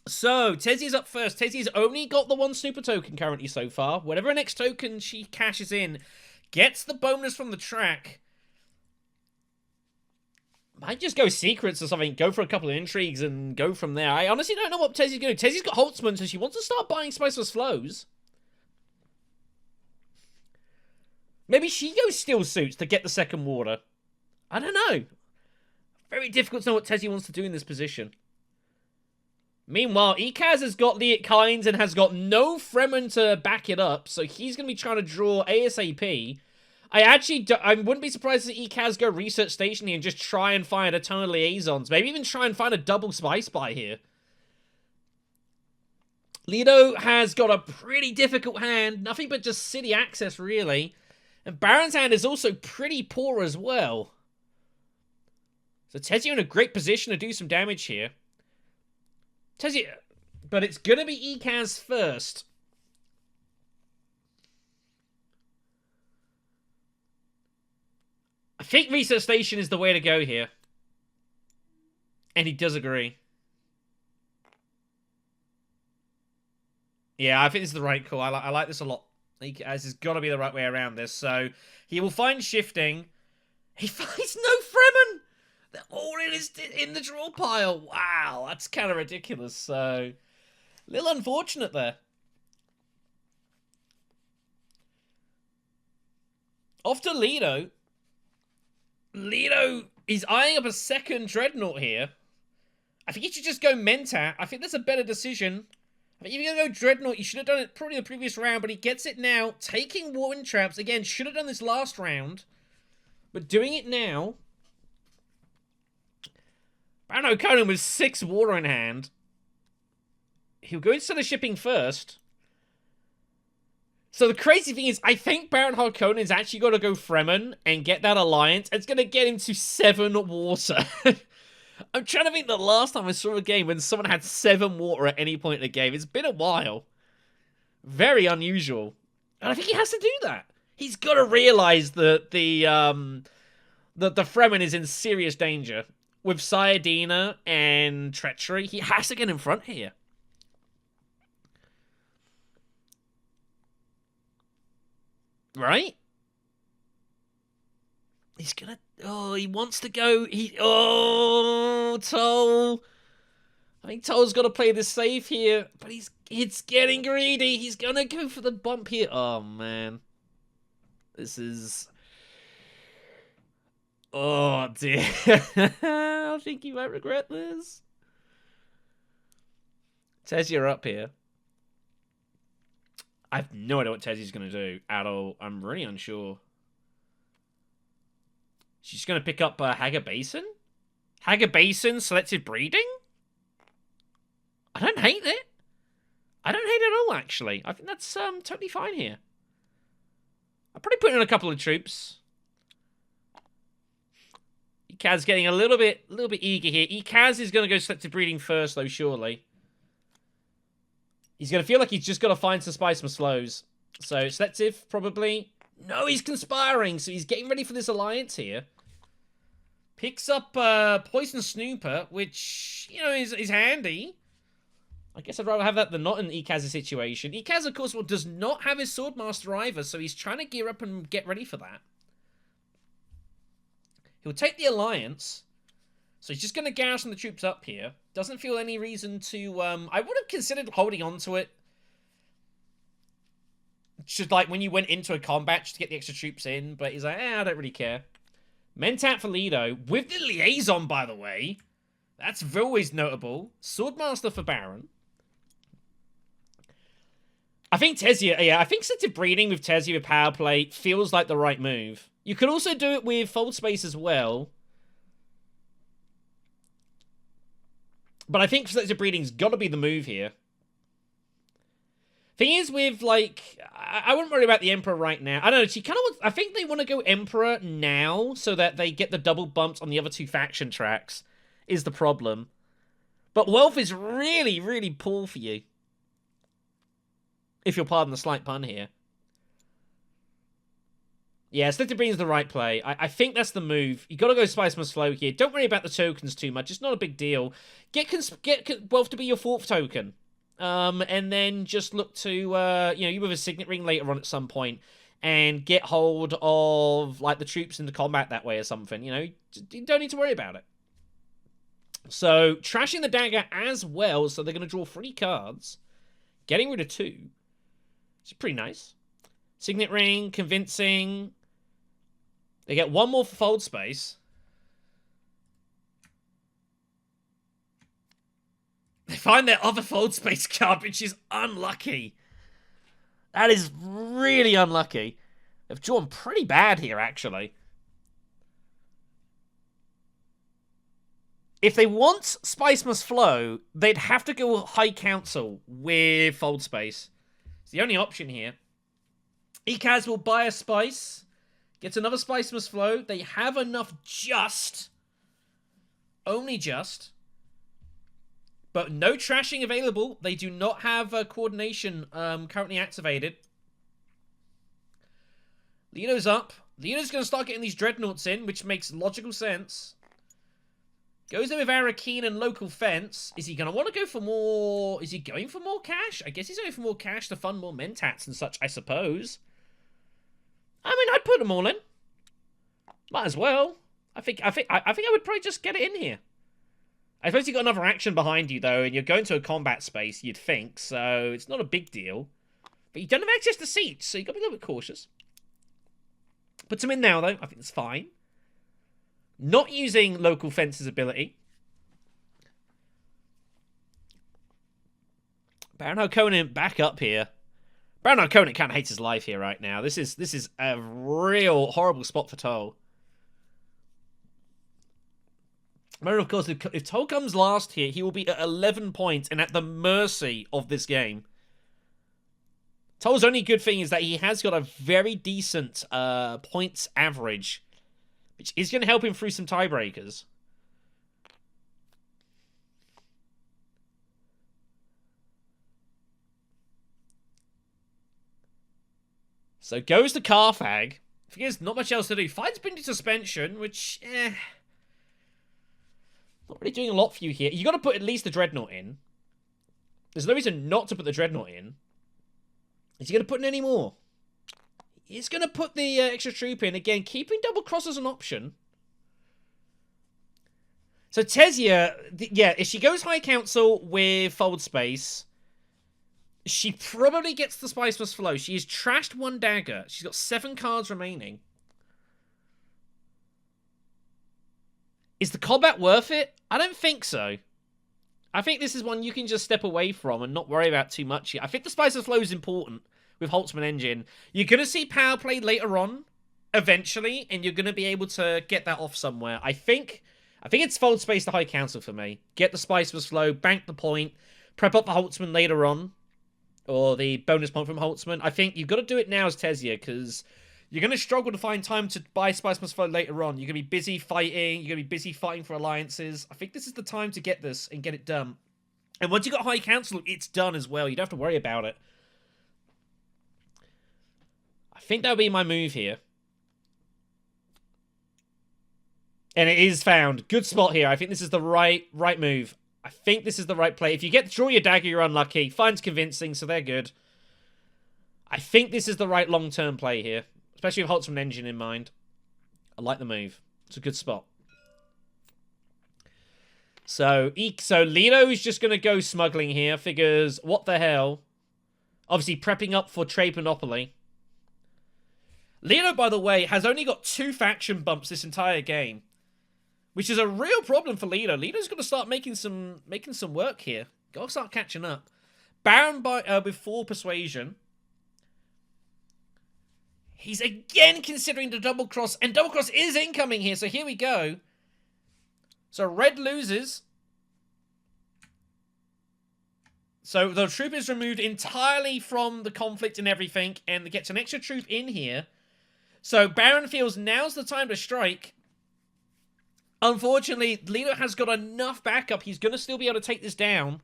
So, Tesia's up first. Tesia's only got the 1 super token currently so far. Whatever next token she cashes in gets the bonus from the track. Might just go secrets or something. Go for a couple of intrigues and go from there. I honestly don't know what Tesia's going to do. Tesia's got Holtzman, so she wants to start buying Spiceless Flows. Maybe she goes steel suits to get the second water. I don't know. Very difficult to know what Tessie wants to do in this position. Meanwhile, Ekaz has got Liet Kynes and has got no Fremen to back it up, so he's going to be trying to draw ASAP. I wouldn't be surprised if Ekaz go research station here and just try and find a ton of liaisons. Maybe even try and find a double spy here. Lido has got a pretty difficult hand. Nothing but just city access, really. And Baron's hand is also pretty poor as well. So Tessie in a great position to do some damage here. Tessie, but it's going to be Ekaz first. I think research station is the way to go here. And he does agree. Yeah, I think this is the right call. I like this a lot. This has got to be the right way around this. So he will find shifting. He finds no Fremen. They're all in the draw pile. Wow, that's kind of ridiculous. So, a little unfortunate there. Off to Lido. Lido, he's eyeing up a second Dreadnought here. I think he should just go Mentat. I think that's a better decision. I think if you're going to go Dreadnought, you should have done it probably the previous round, but he gets it now. Taking Wind Traps. Again, should have done this last round. But doing it now. Baron O'Conan with 6 water in hand. He'll go into the shipping first. So the crazy thing is, I think Baron Harkonnen is actually got to go Fremen and get that alliance. It's going to get him to 7 water. I'm trying to think the last time I saw a game when someone had 7 water at any point in the game. It's been a while. Very unusual. And I think he has to do that. He's got to realize that the Fremen is in serious danger. With Sayadina and Treachery, he has to get in front here. Right? He's gonna... Oh, he wants to go... Oh, Toll. I think Toll's got to play this safe here. But it's getting greedy. He's gonna go for the bump here. Oh, man. This is... Oh, dear. I think you might regret this. Tez, you're up here. I have no idea what Tezzy's going to do at all. I'm really unsure. She's going to pick up Hagar Basin? Hagar Basin selective breeding? I don't hate it. I don't hate it at all, actually. I think that's totally fine here. I'll probably put in a couple of troops. Ekaz getting a little bit eager here. Ekaz is going to go selective breeding first, though, surely. He's going to feel like he's just got to find some spice, some slows. So, selective, probably. No, he's conspiring, so he's getting ready for this alliance here. Picks up Poison Snooper, which, you know, is handy. I guess I'd rather have that than not in Ekaz's situation. Ekaz, of course, does not have his Swordmaster either, so he's trying to gear up and get ready for that. He'll take the alliance. So he's just going to garrison the troops up here. Doesn't feel any reason to... I would have considered holding on to it. Just like when you went into a combat just to get the extra troops in. But he's like, I don't really care. Mentat for Lido. With the liaison, by the way. That's always notable. Swordmaster for Baron. I think Tessia... Yeah, I think selective breeding with Tessia with power play feels like the right move. You could also do it with Fold Space as well. But I think selective breeding's got to be the move here. Thing is with, like... I wouldn't worry about the Emperor right now. I don't know, she kind of wants... I think they want to go Emperor now so that they get the double bumps on the other 2 faction tracks, is the problem. But wealth is really, really poor for you. If you'll pardon the slight pun here. Yeah, selective breeding is the right play. I think that's the move. You got to go Spice Must Flow here. Don't worry about the tokens too much. It's not a big deal. Get wealth to be your 4th token. And then just look to, you know, you have a Signet Ring later on at some point. And get hold of, like, the troops into combat that way or something. You know, you don't need to worry about it. So, trashing the dagger as well. So they're going to draw 3 cards. Getting rid of 2. It's pretty nice. Signet Ring, convincing... They get one more for fold space. They find their other fold space card, which is unlucky. That is really unlucky. They've drawn pretty bad here, actually. If they want Spice Must Flow, they'd have to go High Council with fold space. It's the only option here. Ekaz will buy a Spice. Gets another Spice Must Flow. They have enough just. Only just. But no trashing available. They do not have coordination currently activated. Leo's up. Leo's going to start getting these Dreadnoughts in, which makes logical sense. Goes in with Arakeen and Local Fence. Is he going to want to go for more... Is he going for more cash? I guess he's going for more cash to fund more Mentats and such, I suppose. I mean, I'd put them all in. Might as well. I think I would probably just get it in here. I suppose you've got another action behind you, though, and you're going to a combat space, you'd think, so it's not a big deal. But you don't have access to seats, so you've got to be a little bit cautious. Puts them in now, though. I think it's fine. Not using Local Fence's ability. Baron Harkonnen back up here. Baron Harkonnen kind of hates his life here right now. This is a real horrible spot for Toll. Remember, of course, if Toll comes last here, he will be at 11 points and at the mercy of this game. Toll's only good thing is that he has got a very decent points average, which is going to help him through some tiebreakers. So goes to Carthag. Figures not much else to do. Finds Bindi Suspension, which, not really doing a lot for you here. You got to put at least the Dreadnought in. There's no reason not to put the Dreadnought in. Is he going to put in any more? He's going to put the extra troop in. Again, keeping double cross as an option. So Tesia, yeah, if she goes High Council with Fold Space, she probably gets the Spice Must Flow. She has trashed one dagger. She's got 7 cards remaining. Is the combat worth it? I don't think so. I think this is one you can just step away from and not worry about too much here. I think the Spice of Flow is important with Holtzman Engine. You're going to see power play later on, eventually, and you're going to be able to get that off somewhere. I think it's Fold Space to High Council for me. Get the Spice of Flow, bank the point, prep up the Holtzman later on, or the bonus point from Holtzman. I think you've got to do it now as Tesia, because you're going to struggle to find time to buy Spice Must Flow later on. You're going to be busy fighting. You're going to be busy fighting for alliances. I think this is the time to get this and get it done. And once you got High Council, it's done as well. You don't have to worry about it. I think that would be my move here. And it is found. Good spot here. I think this is the right move. I think this is the right play. If you draw your dagger, you're unlucky. Finds convincing, so they're good. I think this is the right long-term play here. Especially with Holtzman Engine in mind. I like the move. It's a good spot. So Leto is just going to go smuggling here. Figures, what the hell? Obviously prepping up for Trade Monopoly. Leto, by the way, has only got 2 faction bumps this entire game. Which is a real problem for Leto. Leto's going to start making some work here. Got to start catching up. Baron with 4 Persuasion. He's again considering the double cross, and double cross is incoming here, so here we go. So red loses. So the troop is removed entirely from the conflict and everything, and gets an extra troop in here. So Baron feels now's the time to strike. Unfortunately, Leto has got enough backup. He's going to still be able to take this down.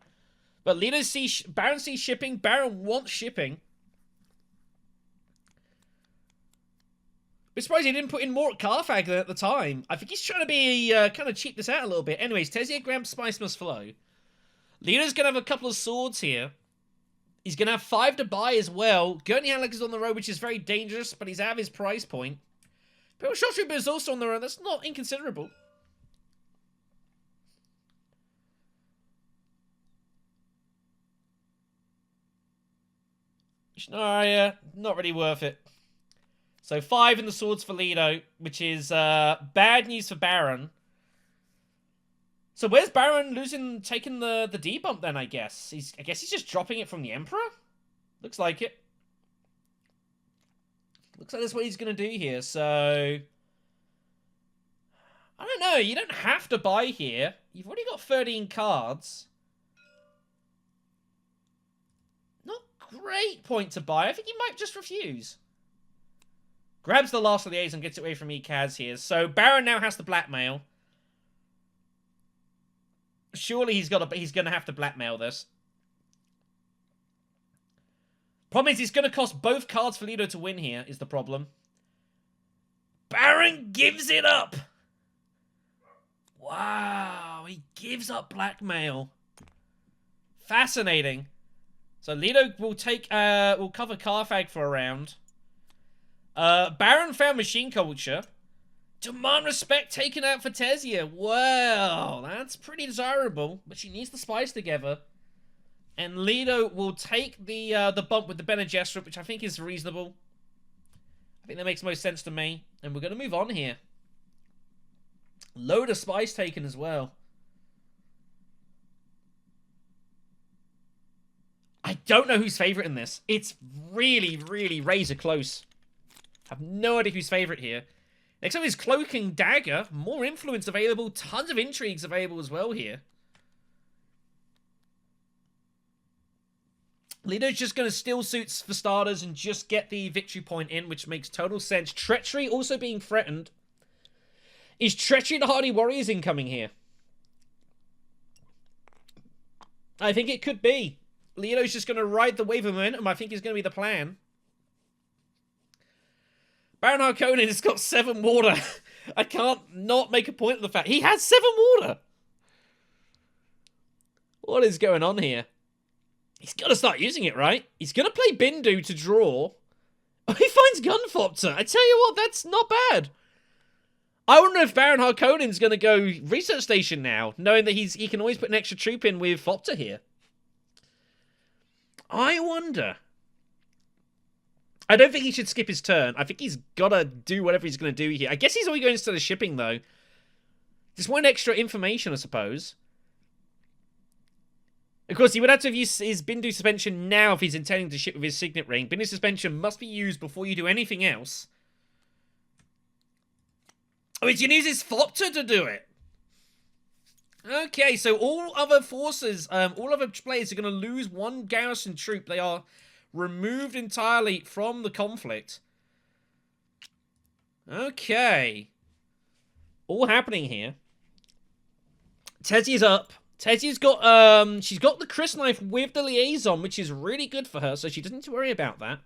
But Baron sees shipping. Baron wants shipping. I'm surprised he didn't put in more at Carthag at the time. I think he's trying to be kind of cheat this out a little bit. Anyways, Tesia grabs Spice Must Flow. Leto's going to have a couple of swords here. He's going to have 5 to buy as well. Gurney Alex is on the road, which is very dangerous, but he's out of his price point. But Shot Trooper is also on the road. That's not inconsiderable. No, yeah, not really worth it. So 5 in the swords for Lido, which is bad news for Baron. So where's Baron taking the debump then, I guess? I guess he's just dropping it from the Emperor? Looks like it. Looks like that's what he's going to do here, so... I don't know, you don't have to buy here. You've already got 13 cards. Not great point to buy. I think he might just refuse. Grabs the last liaison, gets it away from Ekaz here. So Baron now has to blackmail. Surely he's going to have to blackmail this. Problem is, it's going to cost both cards for Lido to win here, is the problem. Baron gives it up! Wow, he gives up blackmail. Fascinating. So Lido will cover Carthag for a round. Baron found machine culture. Demand respect taken out for Tesia. Well, that's pretty desirable, but she needs the spice together. And Lido will take the bump with the Bene Gesserit, which I think is reasonable. I think that makes most sense to me. And we're going to move on here. Load of spice taken as well. I don't know who's favorite in this. It's really, really razor close. I have no idea who's favorite here. Next up is Cloak and Dagger. More influence available. Tons of intrigues available as well here. Lido's just going to steal suits for starters and just get the victory point in, which makes total sense. Treachery also being threatened. Is Treachery the Hardy Warriors incoming here? I think it could be. Lido's just going to ride the wave of momentum. I think is going to be the plan. Baron Harkonnen has got 7 water. I can't not make a point of the fact he has 7 water. What is going on here? He's got to start using it, right? He's going to play Bindu to draw. Oh, he finds Gunfopter. I tell you what, that's not bad. I wonder if Baron Harkonnen's going to go research station now, knowing that he can always put an extra troop in with Fopter here. I wonder. I don't think he should skip his turn. I think he's got to do whatever he's going to do here. I guess he's only going instead of shipping, though. Just one extra information, I suppose. Of course, he would have to have used his Bindu suspension now if he's intending to ship with his signet ring. Bindu suspension must be used before you do anything else. Oh, he's going to use his Fopter to do it. Okay, so all other forces, all other players are going to lose 1 garrison troop. They are removed entirely from the conflict. Okay. All happening here. Tesia's up. Tesia's got, she's got the Chris knife with the liaison, which is really good for her, so she doesn't need to worry about that.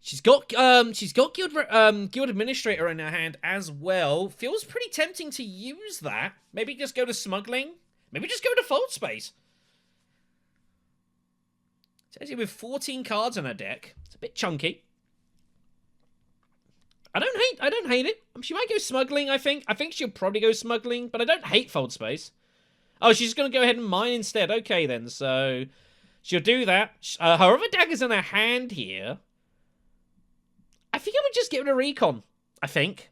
She's got Guild Administrator in her hand as well. Feels pretty tempting to use that. Maybe just go to Smuggling. Maybe just go to Fold Space. Tesia with 14 cards on her deck. It's a bit chunky. I don't hate it. She might go Smuggling, I think. I think she'll probably go Smuggling, but I don't hate Fold Space. Oh, she's going to go ahead and mine instead. Okay, then. So, she'll do that. Her other dagger's in her hand here. I think I would just get rid of Recon, I think.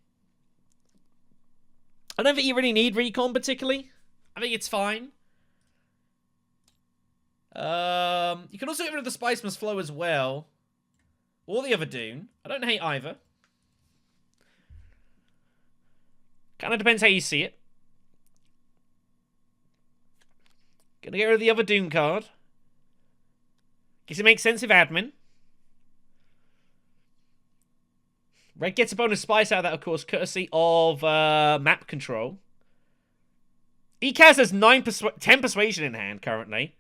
I don't think you really need Recon, particularly. I think it's fine. You can also get rid of the Spice Must Flow as well. Or the other Dune. I don't hate either. Kind of depends how you see it. Gonna get rid of the other Dune card. Guess it makes sense with admin. Red gets a bonus spice out of that, of course, courtesy of map control. Ekaz has 10 persuasion in hand currently.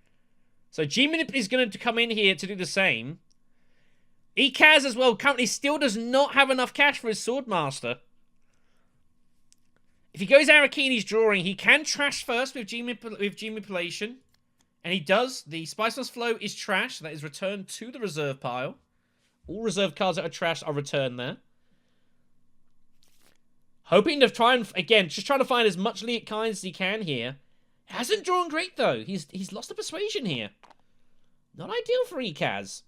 So G-Minip is going to come in here to do the same. Ekaz as well currently still does not have enough cash for his Swordmaster. If he goes Arakini's drawing, he can trash first with G-Manipulation. And he does. The Spice Must Flow is trash. So that is returned to the reserve pile. All reserve cards that are trash are returned there. Hoping to try and, again, just trying to find as much Leak Kinds as he can here. Hasn't drawn great, though. He's lost a persuasion here. Not ideal for Ekaz.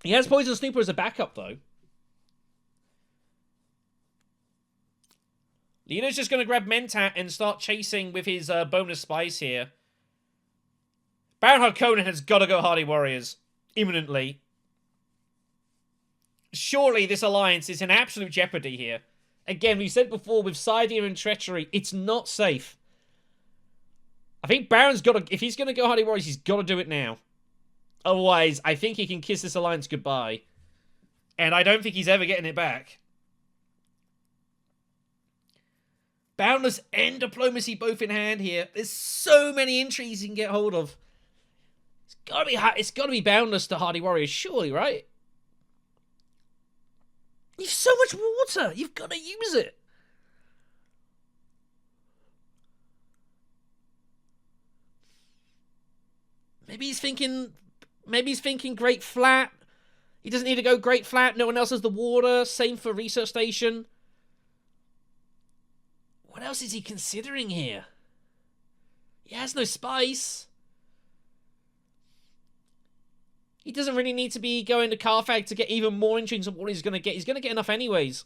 He has Poison Snooper as a backup, though. Leo's just going to grab Mentat and start chasing with his bonus spice here. Baron Harkonnen has got to go Hardy Warriors imminently. Surely this alliance is in absolute jeopardy here. Again, we said before, with Sidia and Treachery, it's not safe. I think Baron's got to... If he's going to go Hardy Warriors, he's got to do it now. Otherwise, I think he can kiss this alliance goodbye. And I don't think he's ever getting it back. Boundless and Diplomacy both in hand here. There's so many intrigues you can get hold of. It's got to be Boundless to Hardy Warriors, surely, right? You've so much water. You've got to use it. Maybe he's thinking Great Flat. He doesn't need to go Great Flat. No one else has the water. Same for Research Station. What else is he considering here? He has no spice. He doesn't really need to be going to Carthag to get even more intrigues of what he's going to get. He's going to get enough anyways.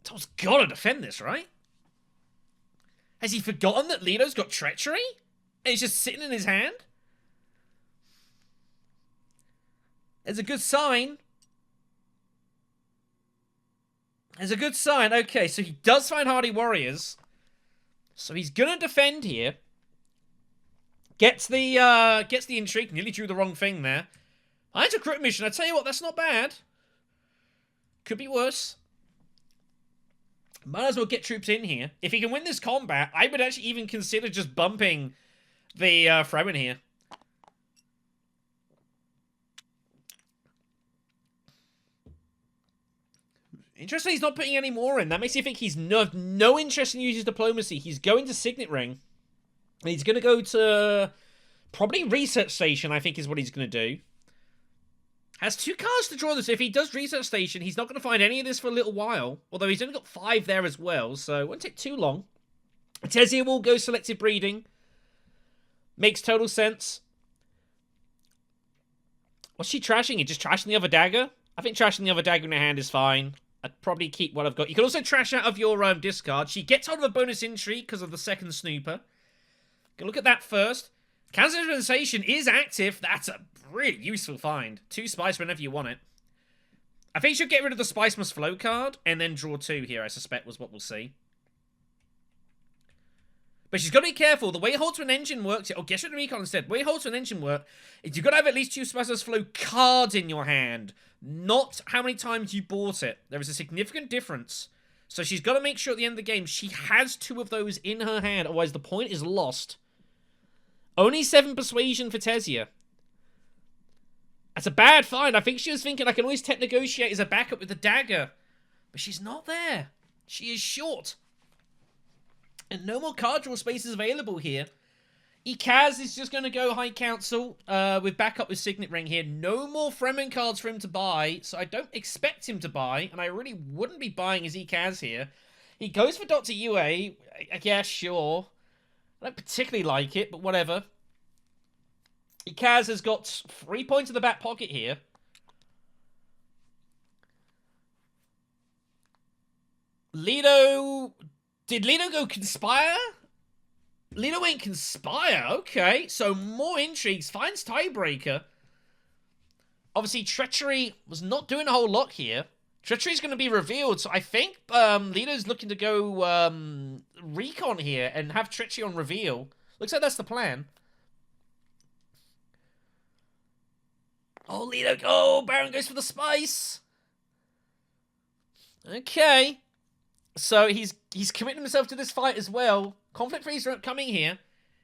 Tom's got to defend this, right? Has he forgotten that Leto's got Treachery? And he's just sitting in his hand? It's a good sign. It's a good sign. Okay, so he does find Hardy Warriors. So he's going to defend here. Gets the intrigue. Nearly drew the wrong thing there. It's a crit mission. I tell you what, that's not bad. Could be worse. Might as well get troops in here. If he can win this combat, I would actually even consider just bumping the Fremen here. Interesting he's not putting any more in. That makes you think he's no interest in using diplomacy. He's going to Signet Ring. And he's going to go to probably Research Station, I think is what he's going to do. Has 2 cards to draw this. If he does Research Station, he's not going to find any of this for a little while. Although he's only got 5 there as well, so it won't take too long. Tesia will go Selective Breeding. Makes total sense. What's she trashing? He just trashing the other dagger? I think trashing the other dagger in her hand is fine. I'd probably keep what I've got. You can also trash out of your discard. She gets hold of a bonus intrigue because of the second snooper. Go look at that first. Cancer Sensation is active. That's a really useful find. 2 spice whenever you want it. I think she'll get rid of the Spice Must Flow card and then draw 2 here, I suspect, was what we'll see. But she's got to be careful. The way Hold to an Engine works... Oh, get rid of Recon instead. The way Hold to an Engine works is you've got to have at least 2 Spice Must Flow cards in your hand. Not how many times you bought it. There is a significant difference. So she's got to make sure at the end of the game she has 2 of those in her hand. Otherwise, the point is lost. Only 7 Persuasion for Tesia. That's a bad find. I think she was thinking I can always tech negotiate as a backup with the dagger. But she's not there. She is short. And no more card draw spaces available here. Ikaz is just going to go High Council with backup with Signet Ring here. No more Fremen cards for him to buy. So I don't expect him to buy. And I really wouldn't be buying his Ikaz here. He goes for Dr. Yue. I guess, sure. I don't particularly like it, but whatever. Ikaz has got 3 points in the back pocket here. Leto... Did Leto go Conspire? Leto went Conspire. Okay, so more intrigues. Finds Tiebreaker. Obviously, Treachery was not doing a whole lot here. Treachery's going to be revealed, so I think Leto's looking to go Recon here and have Treachery on reveal. Looks like that's the plan. Oh, Leto. Oh, Baron goes for the spice. Okay. So he's committing himself to this fight as well. Conflict Freeze coming here.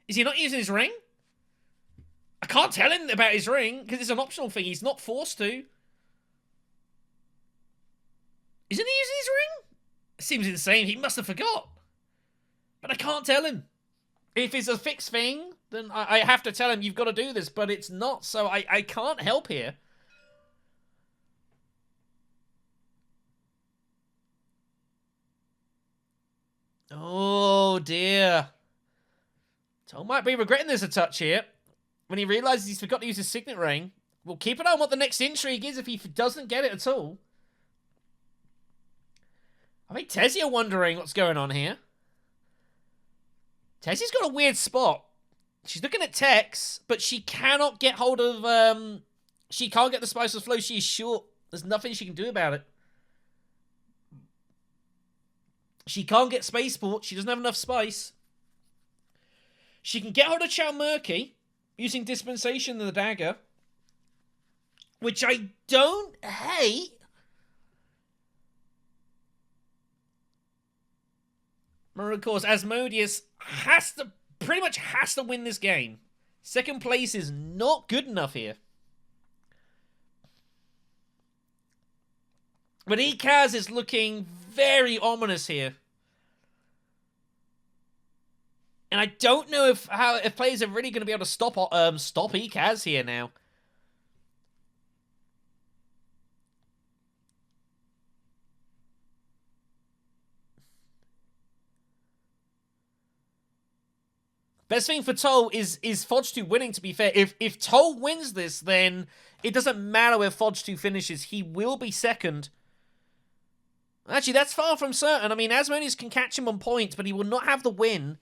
Is he not using his ring? I can't tell him about his ring because it's an optional thing. He's not forced to. Isn't he using his ring? Seems insane. He must have forgot. But I can't tell him. If it's a fixed thing, then I have to tell him you've got to do this. But it's not, so I can't help here. Oh, dear. Tom might be regretting this a touch here. when he realizes he's forgot to use his signet ring. We'll keep an eye on what the next intrigue is if he doesn't get it at all. I think Tessie are wondering what's going on here. Tessie's got a weird spot. She's looking at Tex, but she cannot get hold of, she can't get the Spiceless Flow. She is short. There's nothing she can do about it. She can't get Spaceport. She doesn't have enough spice. She can get hold of Chow Murky using Dispensation and the Dagger, which I don't hate. But of course, Asmodius pretty much has to win this game. Second place is not good enough here. But Ikaz is looking very ominous here. And I don't know if players are really going to be able to stop Ikaz here now. Best thing for Toll is Fojtu winning, to be fair. If Toll wins this, then it doesn't matter where Fojtu finishes. He will be second. Actually, that's far from certain. I mean, Asmodius can catch him on points, but he will not have the win.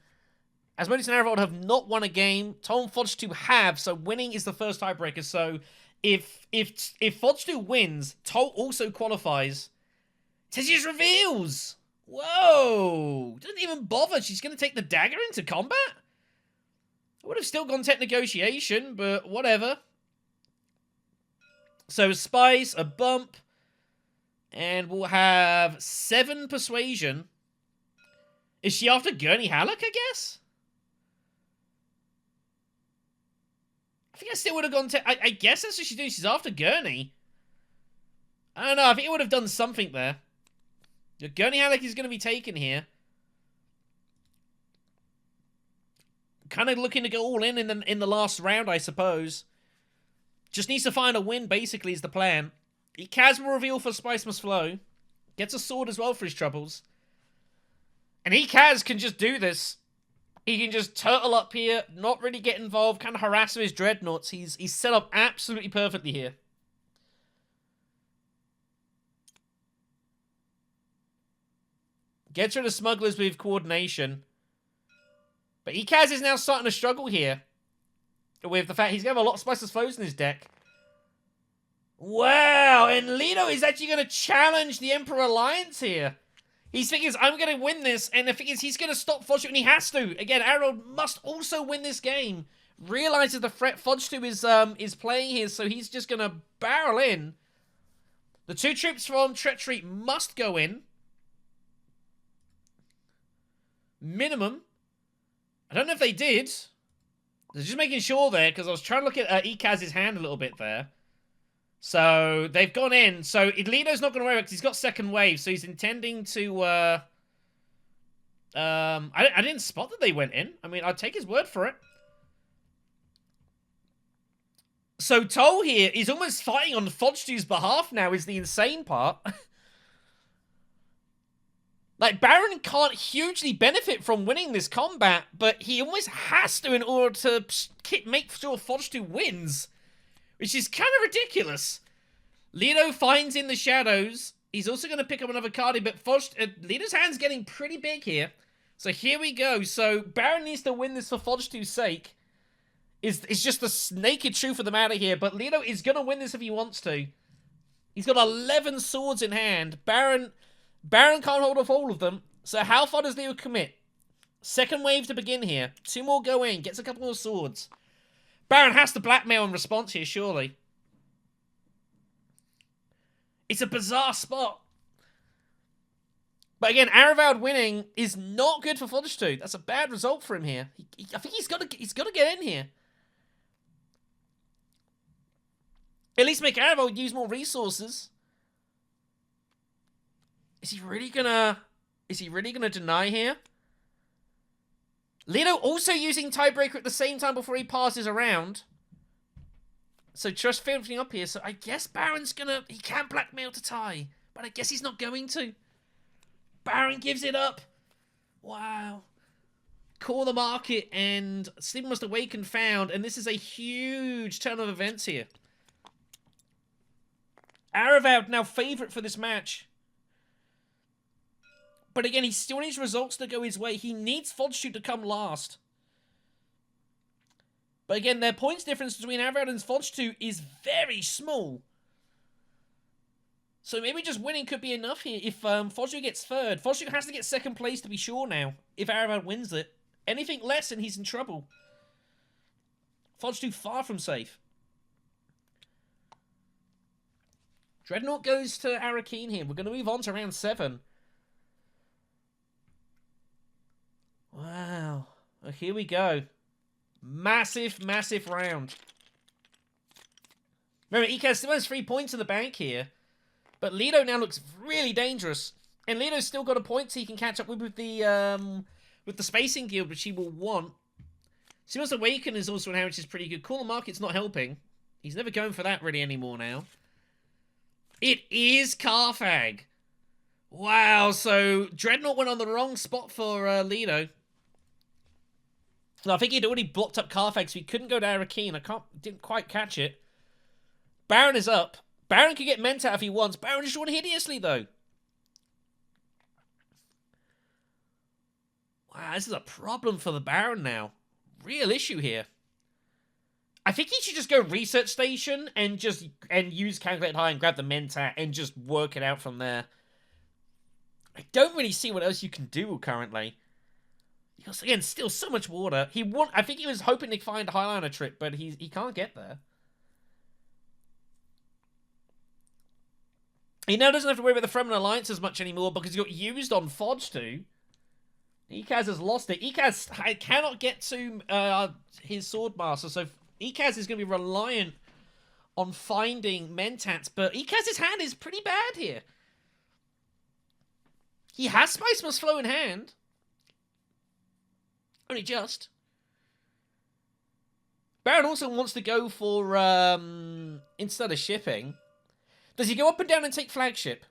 Asmodius and Arivald have not won a game. Toll and Fojtu have, so winning is the first tiebreaker. So if Fojtu wins, Toll also qualifies. Tessie just reveals! Whoa! Doesn't even bother. She's going to take the dagger into combat? I would have still gone tech negotiation, but whatever. So Spice, a bump, and we'll have 7 persuasion. Is she after Gurney Halleck, I guess? I think I still would have gone tech. I guess that's what she's doing. She's after Gurney. I don't know. I think it would have done something there. Gurney Halleck is going to be taken here. Kind of looking to go all in the last round, I suppose. Just needs to find a win, basically, is the plan. Ikaz will reveal for Spice Must Flow. Gets a sword as well for his troubles. And Ikaz can just do this. He can just turtle up here, not really get involved, kind of harass with his dreadnoughts. He's set up absolutely perfectly here. Gets rid of smugglers with coordination. But Ikaz is now starting to struggle here. With the fact he's going to have a lot of Spiceless Flows in his deck. Wow, and Lido is actually going to challenge the Emperor Alliance here. He figures, I'm going to win this, and the thing is, he's going to stop Fojtu, and he has to. Again, Arrow must also win this game. Realizes the threat Fojtu is playing here, so he's just going to barrel in. The 2 troops from Treachery must go in. Minimum. I don't know if they did. They're just making sure there, because I was trying to look at Ikaz's hand a little bit there. So, they've gone in. So, Lido's not going to worry because he's got second wave. So, he's intending to, I didn't spot that they went in. I mean, I'd take his word for it. So, Toll here is almost fighting on Fojtu's behalf now, is the insane part. Like, Baron can't hugely benefit from winning this combat, but he almost has to in order to make sure Fojtu wins. Which is kind of ridiculous. Lido finds in the shadows. He's also going to pick up another card, but Lido's hand's getting pretty big here. So here we go. So Baron needs to win this for Fojtu's sake. It's just the naked truth of the matter here. But Lido is going to win this if he wants to. He's got 11 swords in hand. Baron can't hold off all of them. So how far does Lido commit? Second wave to begin here. 2 more go in. Gets a couple more swords. Baron has to blackmail in response here, surely. It's a bizarre spot. But again, Arivald winning is not good for Fojtu. That's a bad result for him here. I think he's got to get in here. At least make Arivald use more resources. Is he really gonna deny here? Lido also using Tiebreaker at the same time before he passes around. So trust filtering up here. So I guess Baron's gonna... He can blackmail to tie. But I guess he's not going to. Baron gives it up. Wow. Call the Market and Sleep Must Awaken found, and this is a huge turn of events here. Arivald now favourite for this match. But again, he still needs results to go his way. He needs Fojtu to come last. But again, their points difference between Arivald and Fojtu is very small. So maybe just winning could be enough here. If Fojtu gets third, Fojtu has to get second place to be sure now. If Arivald wins it. Anything less and he's in trouble. Fojtu far from safe. Dreadnought goes to Arakeen here. We're going to move on to round 7. Wow. Oh, here we go. Massive, massive round. Remember, Ikaz still has 3 points in the bank here. But Lido now looks really dangerous. And Lido's still got a point so he can catch up with the spacing guild, which he will want. Seamus Awaken is also an hand which is pretty good. Call the Market's not helping. He's never going for that really anymore now. It is Carfag. Wow, so Dreadnought went on the wrong spot for Lido. No, I think he'd already blocked up Carfag, so he couldn't go to Arakeen. Didn't quite catch it. Baron is up. Baron can get Mentat if he wants. Baron is drawn hideously, though. Wow, this is a problem for the Baron now. Real issue here. I think he should just go Research Station and use Calculate High and grab the Mentat and just work it out from there. I don't really see what else you can do currently. Because again, still so much water. I think he was hoping to find a Highliner trip, but he can't get there. He now doesn't have to worry about the Fremen Alliance as much anymore because he got used on Fojtu. Ikaz has lost it. Ikaz cannot get to his Swordmaster, so Ikaz is going to be reliant on finding Mentats, but Ikaz's hand is pretty bad here. He has Spice Must Flow in hand. Only just. Baron also wants to go for, instead of shipping, does he go up and down and take flagship?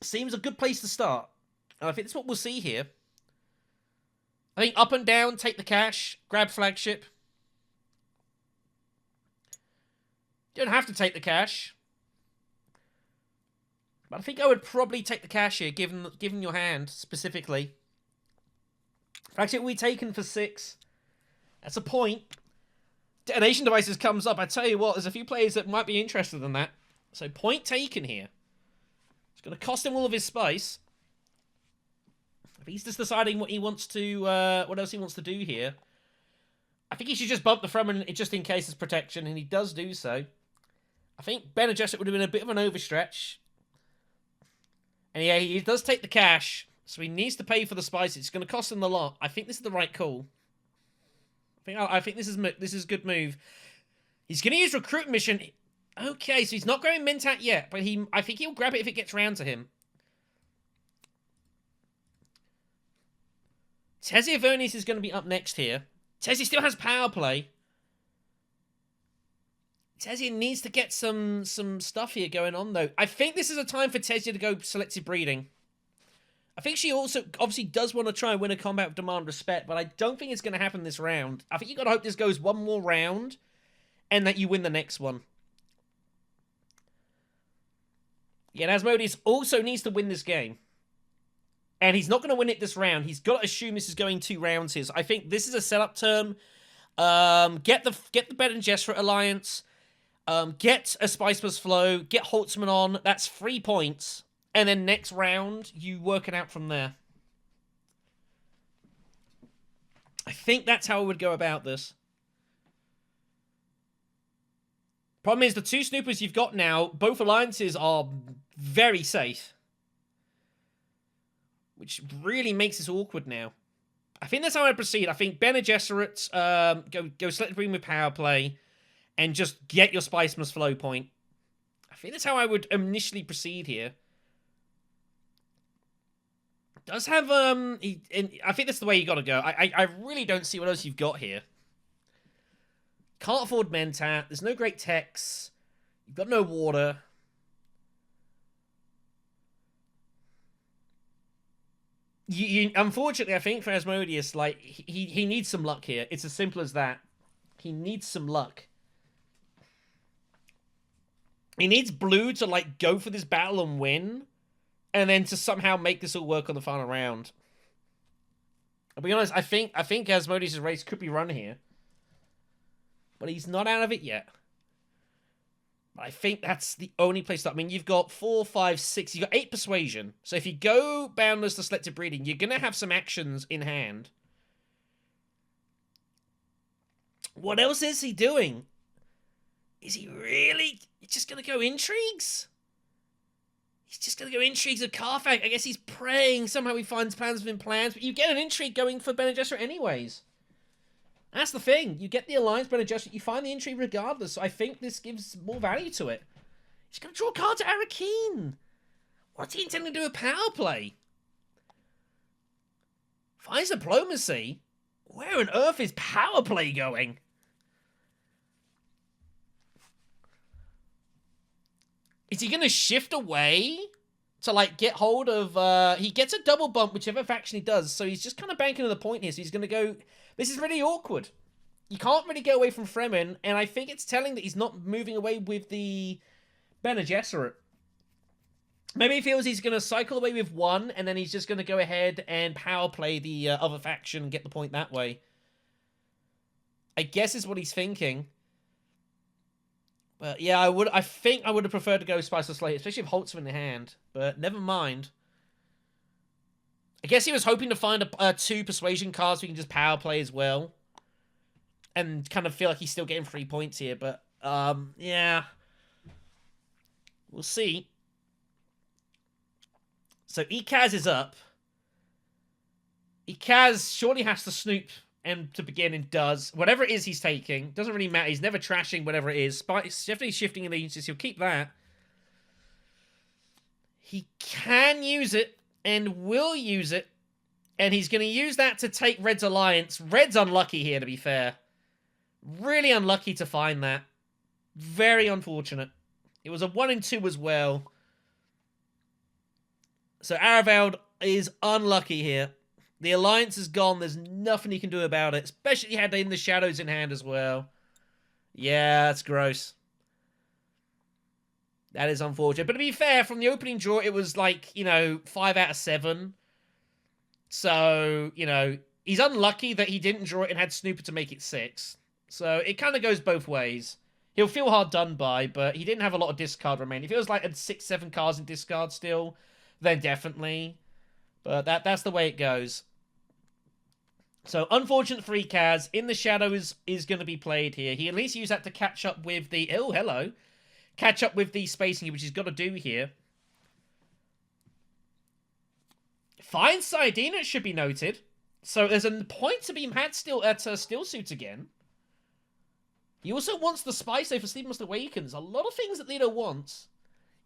Seems a good place to start. And I think that's what we'll see here. I think up and down, take the cash, grab flagship. You don't have to take the cash. But I think I would probably take the cash here, given your hand, specifically. Flagship will be taken for 6. That's a point. Detonation devices comes up. I tell you what, there's a few players that might be interested in that. So point taken here. It's going to cost him all of his spice. He's just deciding what he wants to, what else he wants to do here. I think he should just bump the Fremen just in case it's protection, and he does do so. I think Bene Gesserit would have been a bit of an overstretch. And yeah, he does take the cash, so he needs to pay for the spice. It's going to cost him a lot. I think this is the right call. I think this is a good move. He's going to use Recruit Mission. Okay, so he's not going Mentat yet, but I think he'll grab it if it gets round to him. Tessie Avernius is going to be up next here. Tessie still has power play. Tessie needs to get some stuff here going on, though. I think this is a time for Tessie to go selective breeding. I think she also obviously does want to try and win a combat of Demand Respect, but I don't think it's going to happen this round. I think you got to hope this goes one more round and that you win the next one. Yeah, and Asmodius also needs to win this game. And he's not going to win it this round. He's got to assume this is going 2 rounds here. So I think this is a setup turn. Get the Bene Gesserit Alliance. Get a Spice Must Flow. Get Holtzman on. That's 3 points. And then next round, you work it out from there. I think that's how I would go about this. Problem is, the 2 Snoopers you've got now, both alliances are very safe. Which really makes this awkward now. I think that's how I proceed. I think Bene Gesserit, go select green with power play, and just get your Spice Must Flow point. I think that's how I would initially proceed here. Does have I think that's the way you got to go. I really don't see what else you've got here. Can't afford Mentat. There's no great techs. You've got no water. Unfortunately, I think for Asmodius, like, he needs some luck here. It's as simple as that. He needs some luck. He needs blue to, like, go for this battle and win, and then to somehow make this all work on the final round. I'll be honest, I think Asmodius' race could be run here. But he's not out of it yet. I think that's the only place that... I mean, you've got 4, 5, 6... You've got 8 persuasion. So if you go boundless to selective breeding, you're going to have some actions in hand. What else is he doing? Is he really... He's just going to go intrigues? He's just going to go intrigues of Carfax. I guess he's praying somehow he finds plans within plans. But you get an intrigue going for Bene Gesserit anyways. That's the thing. You get the alliance Bene Gesserit, you find the intrigue regardless. So I think this gives more value to it. He's going to draw a card to Arakeen. What's he intending to do with power play? Finds diplomacy? Where on earth is power play going? Is he going to shift away to, like, get hold of... he gets a double bump, whichever faction he does. So he's just kind of banking on the point here. So he's going to go... This is really awkward. You can't really go away from Fremen, and I think it's telling that he's not moving away with the Bene Gesserit. Maybe he feels he's going to cycle away with one, and then he's just going to go ahead and power play the other faction and get the point that way. I guess is what he's thinking. But yeah, I think I would have preferred to go Spice of Slate, especially if Holt's in the hand. But never mind. I guess he was hoping to find 2 persuasion cards we can just power play as well. And kind of feel like he's still getting 3 points here, but yeah. We'll see. So Ikaz is up. Ikaz surely has to snoop and to begin and does. Whatever it is he's taking, doesn't really matter. He's never trashing whatever it is. He's definitely shifting allegiances. He'll keep that. He can use it and will use it. And he's going to use that to take Red's alliance. Red's unlucky here, to be fair. Really unlucky to find that. Very unfortunate. It was a 1 and 2 as well. So Arivald is unlucky here. The alliance is gone. There's nothing he can do about it. Especially he had In the Shadows in hand as well. Yeah, that's gross. That is unfortunate. But to be fair, from the opening draw, it was like, 5 out of 7. So, he's unlucky that he didn't draw it and had Snooper to make it 6. So it kind of goes both ways. He'll feel hard done by, but he didn't have a lot of discard remaining. If it was like a 6, 7 cards in discard still, then definitely. But that's the way it goes. So, unfortunate for Ikaz. In the Shadows is going to be played here. He at least used that to catch up with the... Oh, hello. Catch up with the spacing, which he's got to do here. Fine Sidene, it should be noted. So, there's a point to be had still at Steel Suit again. He also wants the Spice for Sleep Must Awakens. A lot of things that Leto wants.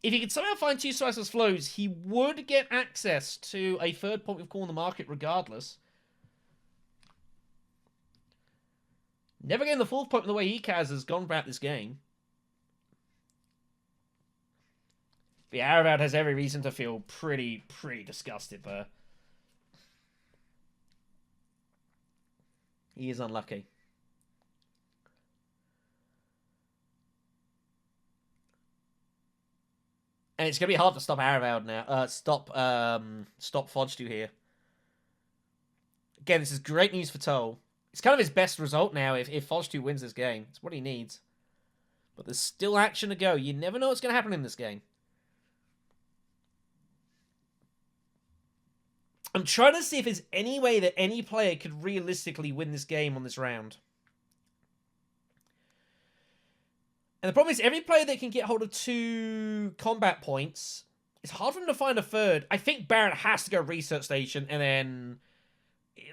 If he could somehow find 2 Spiceless Flows, he would get access to a 3rd point with Call in the Market regardless. Never getting the 4th point in the way Ikaz has gone about this game. But yeah, Arivald has every reason to feel pretty disgusted there. He is unlucky. And it's going to be hard to stop Arivald now. Stop Fojtu here. Again, this is great news for Toll. It's kind of his best result now if Fojtu wins this game. It's what he needs. But there's still action to go. You never know what's going to happen in this game. I'm trying to see if there's any way that any player could realistically win this game on this round. And the problem is, every player that can get hold of 2 combat points, it's hard for him to find a 3rd. I think Barrett has to go Research Station, and then...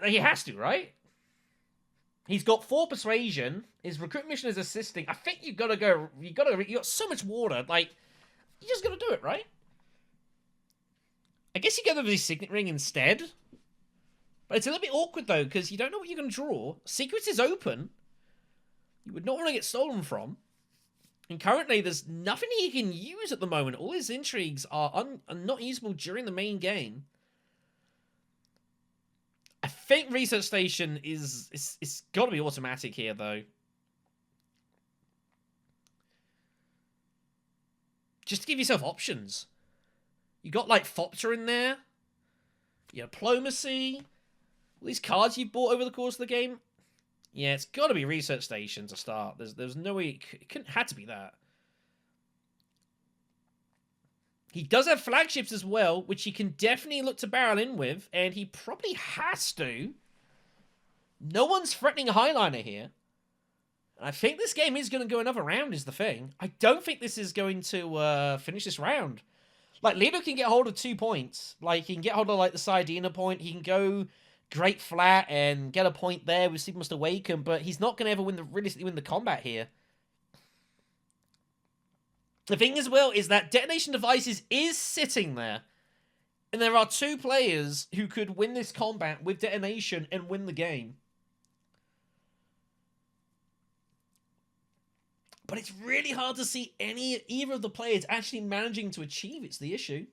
He has to, right? He's got 4 Persuasion. His recruit mission is assisting. I think you've got to go... You got so much water. Like, you just got to do it, right? I guess you go the Signet Ring instead. But it's a little bit awkward, though, because you don't know what you're going to draw. Secrets is open. You would not want to get stolen from. And currently, there's nothing he can use at the moment. All his intrigues are not usable during the main game. think Research Station it's got to be automatic here, though. Just to give yourself options. You got, like, Fojtu in there. Your Diplomacy. All these cards you've bought over the course of the game. Yeah, it's got to be Research Station to start. There's no way... It had to be that. He does have flagships as well, which he can definitely look to barrel in with, and he probably has to. No one's threatening a Highliner here. And I think this game is going to go another round, is the thing. I don't think this is going to finish this round. Like, Lido can get hold of 2 points. Like, he can get hold of, like, the Sidena point. He can go Great Flat and get a point there with Sleep Must Awaken, but he's not going to ever realistically win the combat here. The thing as well is that Detonation Devices is sitting there. And there are 2 players who could win this combat with Detonation and win the game. But it's really hard to see either of the players actually managing to achieve it's the issue.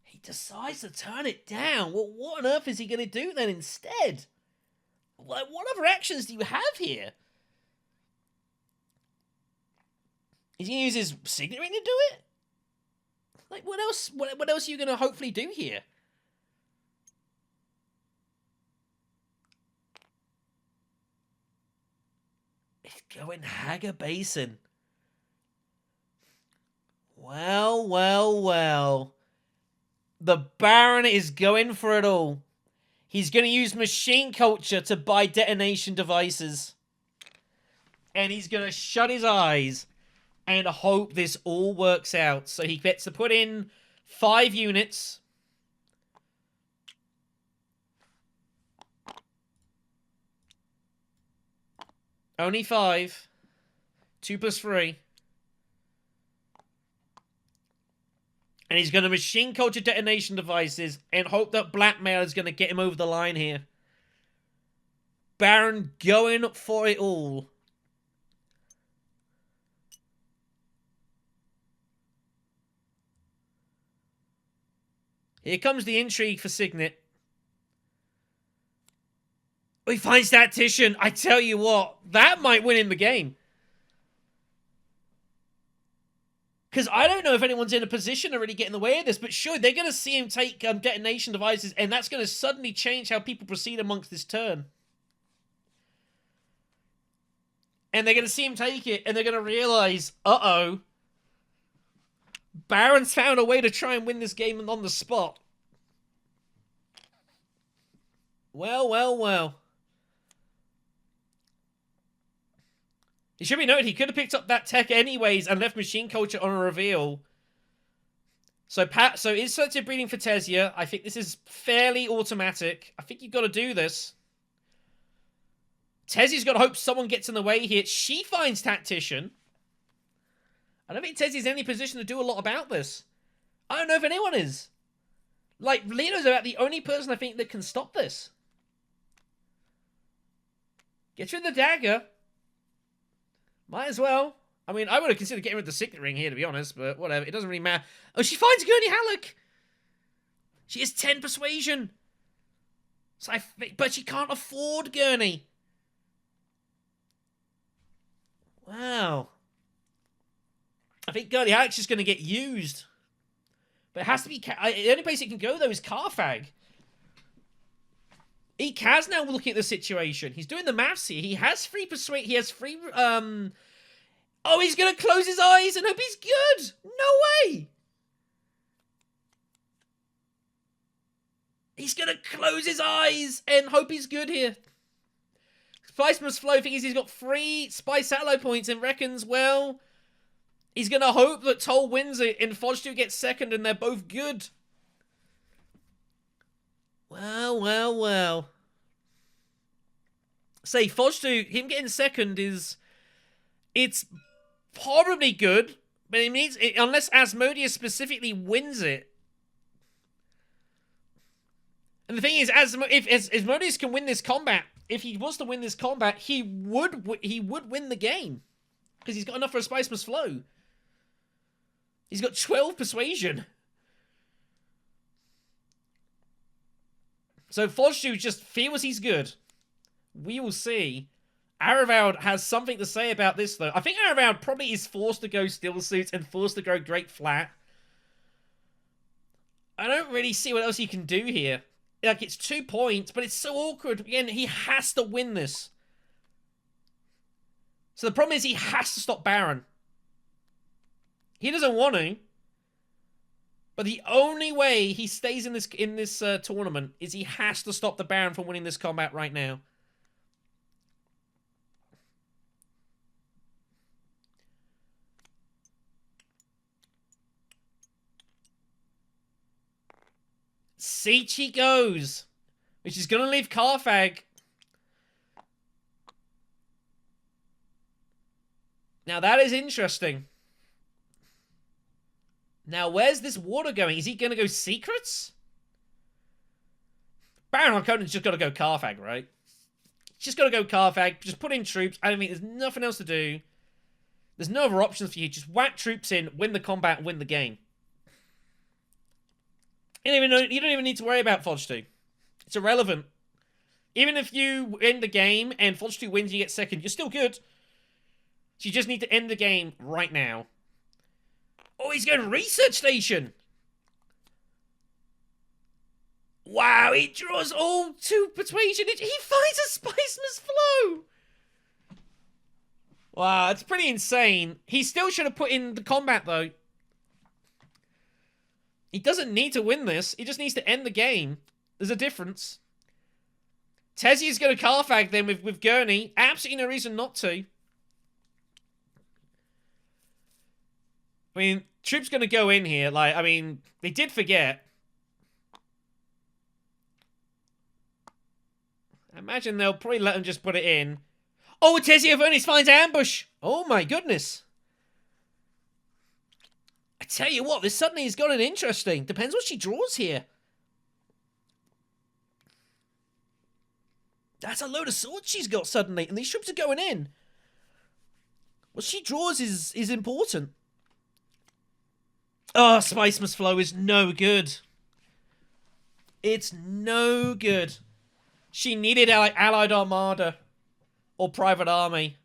He decides to turn it down. Well, what on earth is he going to do then instead? Like, what other actions do you have here? Is he going to use his Signet Ring to do it? Like, what else? What else are you going to hopefully do here? It's going Haga Basin. Well, well, well. The Baron is going for it all. He's going to use Machine Culture to buy Detonation Devices. And he's going to shut his eyes and hope this all works out. So he gets to put in 5 units. Only 5. 2 plus 3. And he's going to Machine Culture Detonation Devices and hope that Blackmail is going to get him over the line here. Baron going for it all. Here comes the intrigue for Signet. He finds Tactician. I tell you what, that might win him the game. Because I don't know if anyone's in a position to really get in the way of this, but sure, they're going to see him take Detonation Devices, and that's going to suddenly change how people proceed amongst this turn. And they're going to see him take it, and they're going to realize, uh-oh, Baron's found a way to try and win this game on the spot. Well, well, well. It should be noted, he could have picked up that tech anyways and left Machine Culture on a reveal. So is Selective Breeding for Tesia. I think this is fairly automatic. I think you've got to do this. Tesia's got to hope someone gets in the way here. She finds Tactician. I don't think Tesia's in any position to do a lot about this. I don't know if anyone is. Like, Leo's about the only person I think that can stop this. Get rid of the dagger. Might as well. I mean, I would have considered getting rid of the Signet Ring here, to be honest, but whatever. It doesn't really matter. Oh, she finds Gurney Halleck! She has 10 persuasion! So but she can't afford Gurney! Wow. I think Gurney Halleck's just going to get used. But it has to be... the only place it can go, though, is Carfag. Kaz now looking at the situation. He's doing the maths here. He has 3 persuade. He has 3. Oh, he's gonna close his eyes and hope he's good. No way. He's gonna close his eyes and hope he's good here. Spice Must Flow thinks he's got 3 Spice Satellite points and reckons, well, he's gonna hope that Toll wins it and Fojtu gets second and they're both good. Well, well, well. Say, Fojtu, him getting second is... It's probably good, but it means... unless Asmodius specifically wins it. And the thing is, if Asmodius can win this combat, if he was to win this combat, he would win the game. Because he's got enough for a Spice Must Flow. He's got 12 persuasion. So Fojtu just feels he's good. We will see. Arivald has something to say about this, though. I think Arivald probably is forced to go still suits and forced to go Drake flat. I don't really see what else he can do here. Like, it's 2 points, but it's so awkward. Again, he has to win this. So the problem is he has to stop Baron. He doesn't want to. But the only way he stays in this tournament is he has to stop the Baron from winning this combat right now. Siege he goes, which is going to leave Carthag. Now that is interesting. Now where's this water going? Is he going to go secrets? Baron Harkonnen's just got to go Carthag, right? Just got to go Carthag. Just put in troops. I mean, there's nothing else to do. There's no other options for you. Just whack troops in, win the combat, and win the game. You don't even need to worry about Fojtu. It's irrelevant. Even if you end the game and Fojtu wins, you get second, you're still good. So you just need to end the game right now. Oh, he's going research station. Wow, he draws all 2 persuasion. He finds a Spiceman's Flow. Wow, it's pretty insane. He still should have put in the combat, though. He doesn't need to win this. He just needs to end the game. There's a difference. Tezia's going to Carthag then with Gurney. Absolutely no reason not to. I mean, troops going to go in here. Like, I mean, they did forget. I imagine they'll probably let him just put it in. Oh, Tezia Vernis finds ambush. Oh my goodness. I tell you what, this suddenly has gotten interesting. Depends what she draws here. That's a load of swords she's got suddenly, and these troops are going in. What she draws is important. Oh, Spiceman's Flow is no good. It's no good. She needed Allied Armada or Private Army.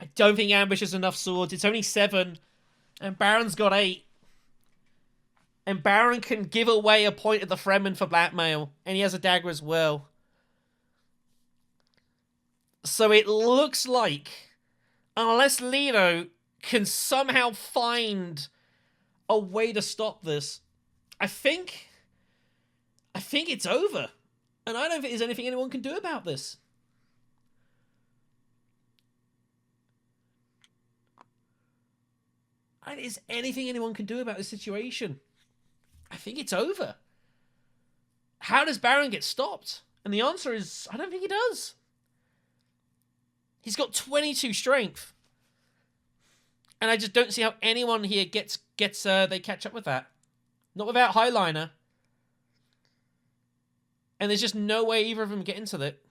I don't think Ambush has enough swords. It's only 7. And Baron's got 8. And Baron can give away a point at the Fremen for blackmail. And he has a dagger as well. So it looks like, unless Leto can somehow find a way to stop this, I think it's over. And I don't think there's anything anyone can do about this. I don't think there's anything anyone can do about this situation. I think it's over. How does Baron get stopped? And the answer is, I don't think he does. He's got 22 strength. And I just don't see how anyone here they catch up with that. Not without Highliner. And there's just no way either of them get into it.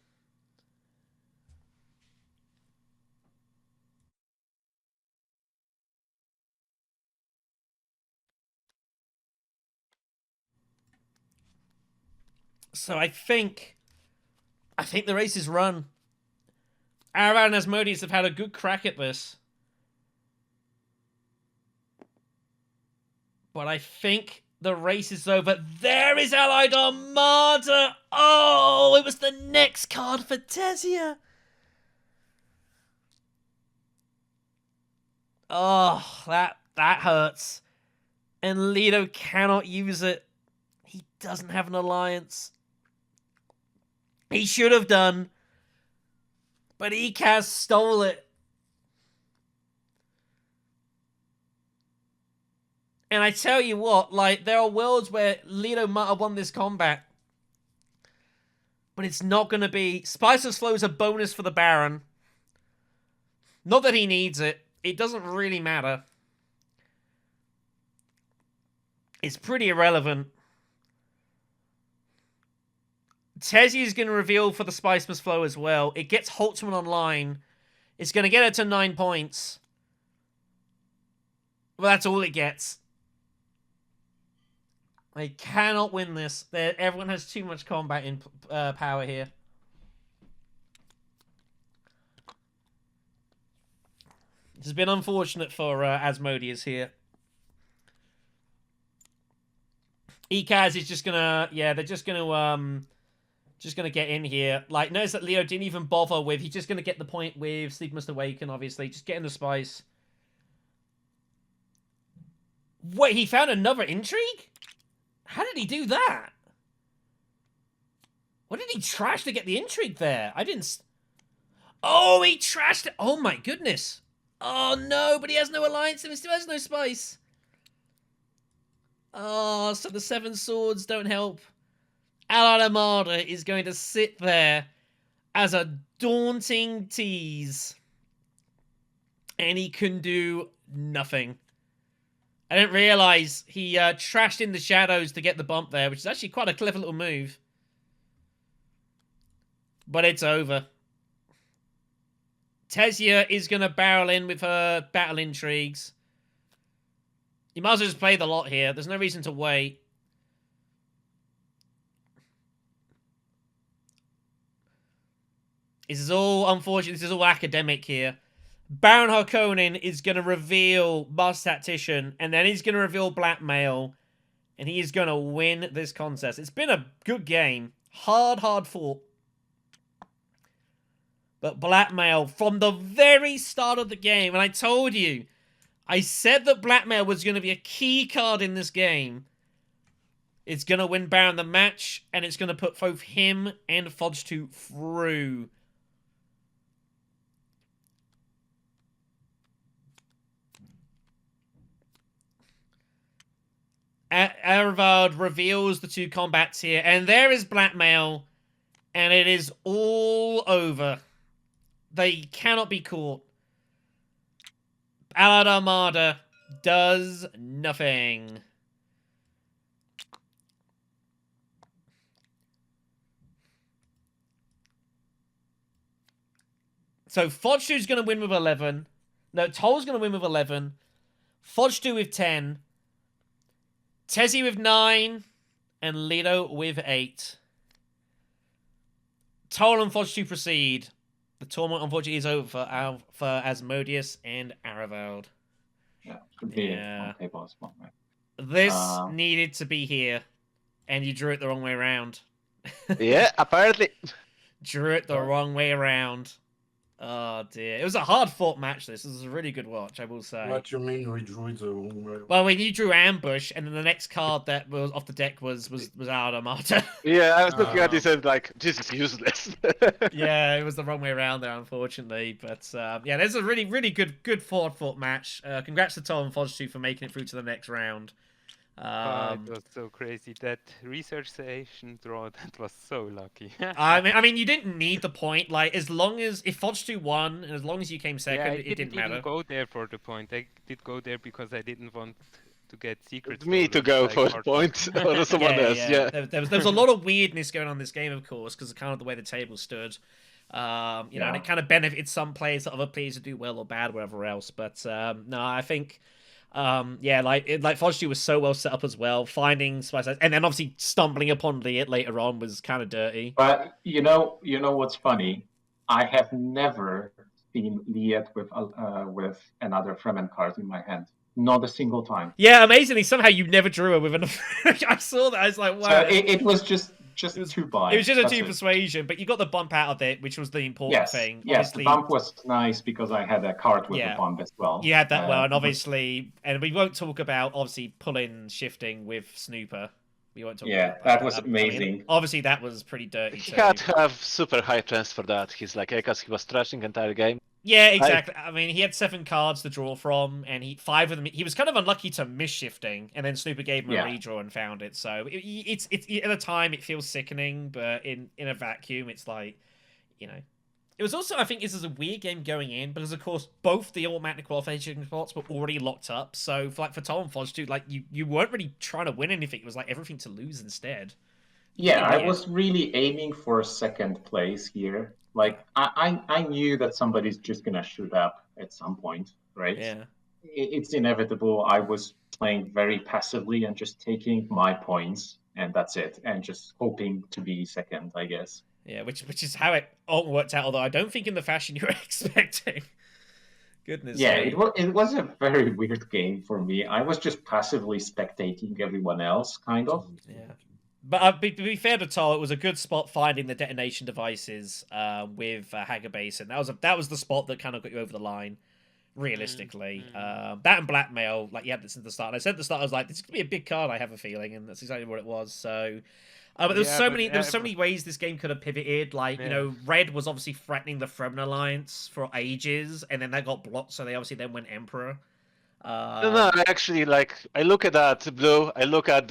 So I think the race is run. Arivald and Asmodius have had a good crack at this. But I think the race is over. There is Allied Armada! Oh, it was the next card for Tezia! Oh, that hurts. And Leto cannot use it. He doesn't have an alliance. He should have done. But Ekaz stole it. And I tell you what, like, there are worlds where Leto might have won this combat. But it's not going to be. Spicer's Flow is a bonus for the Baron. Not that he needs it. It doesn't really matter. It's pretty irrelevant. Tezzy is going to reveal for the Spiceman's Flow as well. It gets Holtzman online. It's going to get it to 9 points. Well, that's all it gets. I cannot win this. Everyone has too much combat in power here. This has been unfortunate for Asmodius here. Ekaz is just gonna, yeah, they're just gonna get in here. Like, notice that Leo didn't even bother with. He's just gonna get the point with Sleep Must Awaken. Obviously, just getting the spice. Wait, he found another intrigue? How did he do that? What did he trash to get the intrigue there? I didn't. Oh, he trashed it. Oh my goodness. Oh no, but he has no alliance and he still has no spice. Oh, so the 7 swords don't help. Allied Armada is going to sit there as a daunting tease. And he can do nothing. I didn't realise he trashed in the shadows to get the bump there, which is actually quite a clever little move. But it's over. Tesia is going to barrel in with her battle intrigues. You might as well just play the lot here. There's no reason to wait. This is all, unfortunately, this is all academic here. Baron Harkonnen is going to reveal Master Tactician, and then he's going to reveal Blackmail, and he is going to win this contest. It's been a good game. Hard fought. But Blackmail, from the very start of the game, and I told you, I said that Blackmail was going to be a key card in this game. It's going to win Baron the match, and it's going to put both him and Fojtu through. Arivald reveals the 2 combats here, and there is Blackmail, and it is all over. They cannot be caught. Allied Armada does nothing. So Fojtu's going to win with 11. No, Toll's going to win with 11. Fojtu with 10. Tezzy with 9. And Lido with 8. Toll and Fojtu proceed. The tournament, unfortunately, is over for Asmodius and Arivald. Yeah, could be on table as well, right? This needed to be here, and you drew it the wrong way around. Yeah, apparently. Drew it the wrong way around. Oh dear. It was a hard-fought match, this. This was a really good watch, I will say. What do you mean we drew it the wrong way? Well, when you drew Ambush, and then the next card that was off the deck was Alhazred Armada. Yeah, I was looking at this and like, this is useless. Yeah, it was the wrong way around there, unfortunately. But yeah, there's a really good fought match. Congrats to Tom and Fojtu for making it through to the next round. It was so crazy. That research station draw, that was so lucky. I mean, you didn't need the point. Like, as long as if Fojtu won, and as long as you came second, yeah, it didn't matter. Even go there for the point. I did go there because I didn't want to get secrets. Me to go for the point or someone else. Yeah. There was a lot of weirdness going on in this game, of course, because of kind of the way the table stood. You know, and it kind of benefited some players, other players to do well or bad, whatever else. But no, I think. Yeah, like Fojtu was so well set up as well, finding spice, and then obviously stumbling upon Liet later on was kind of dirty. But you know what's funny? I have never seen Liet with another Fremen card in my hand. Not a single time. Yeah, amazingly, somehow you never drew her with an. I saw that. I was like, wow. So it was just two buys. It was just a 2 persuasion, but you got the bump out of it, which was the important thing. Yes, obviously, the bump was nice because I had a card with the bump as well. You had that well, and obviously, and we won't talk about obviously pulling shifting with Snooper. We won't talk about that was amazing. I mean, obviously, that was pretty dirty. He had to have super high chance for that. He's like, because he was trashing the entire game. Yeah, exactly. I mean, he had 7 cards to draw from, and 5 of them. He was kind of unlucky to miss shifting, and then Snooper gave him a redraw and found it. So it's at the time it feels sickening, but in a vacuum, it's like, you know. It was also, I think, this is a weird game going in because, of course, both the automatic qualification spots were already locked up. So for Tom and Fodge too, like you weren't really trying to win anything. It was like everything to lose instead. Yeah, I was really aiming for 2nd place here. Like I knew that somebody's just gonna shoot up at some point, right? Yeah. it's inevitable. I was playing very passively and just taking my points, and that's it, and just hoping to be second, I guess. Yeah, which is how it all worked out. Although I don't think in the fashion you were expecting. Goodness Yeah, me. it was a very weird game for me. I was just passively spectating everyone else, kind of. Yeah. But to be fair to Tol, it was a good spot finding the detonation devices with Hager Basin. That was the spot that kind of got you over the line, realistically. That and Blackmail, like you had this at the start. And I said at the start, I was like, this is gonna be a big card, I have a feeling, and that's exactly what it was. So, but there was so many ways this game could have pivoted. Like Red was obviously threatening the Fremen Alliance for ages, and then that got blocked, so they obviously then went Emperor. No, I actually I look at that blue. I look at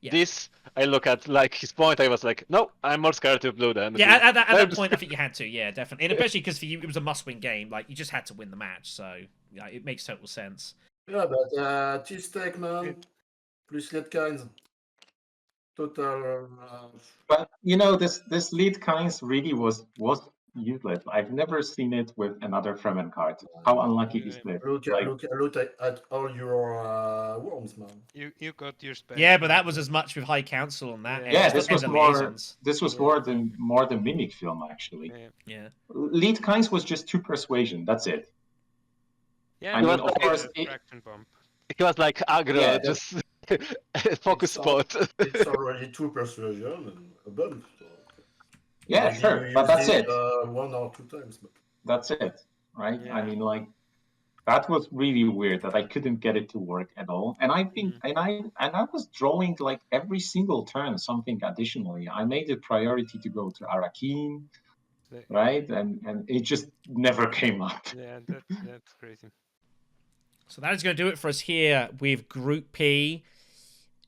this. I look at his point. I was like, no, I'm more scared of blue than. Yeah, at that point, I think you had to. Yeah, definitely, and especially because for you, it was a must-win game. Like you just had to win the match, so yeah, it makes total sense. Yeah, but cheesesteak, man. Plus lead kinds. Total. But this lead kinds really was useless. I've never seen it with another Fremen card. How unlucky is this? Look at all your worms, man. You got your special. Yeah, but that was as much with High Council on that. Yeah, this was more. This was more than Mimic Film actually. Yeah. Lead kinds was just 2 persuasion. That's it. Yeah, I mean, of course, it was like aggro, Yeah, just focus spot. It's already 2 persuasion and a bump. So. Yeah, sure, but that's it. 1 or 2 times. But... That's it, right? Yeah. I mean, that was really weird that I couldn't get it to work at all. And I think, and I was drawing every single turn something additionally. I made it priority to go to Arakin, right? And it just never came up. Yeah, that's crazy. So that is going to do it for us here with Group P.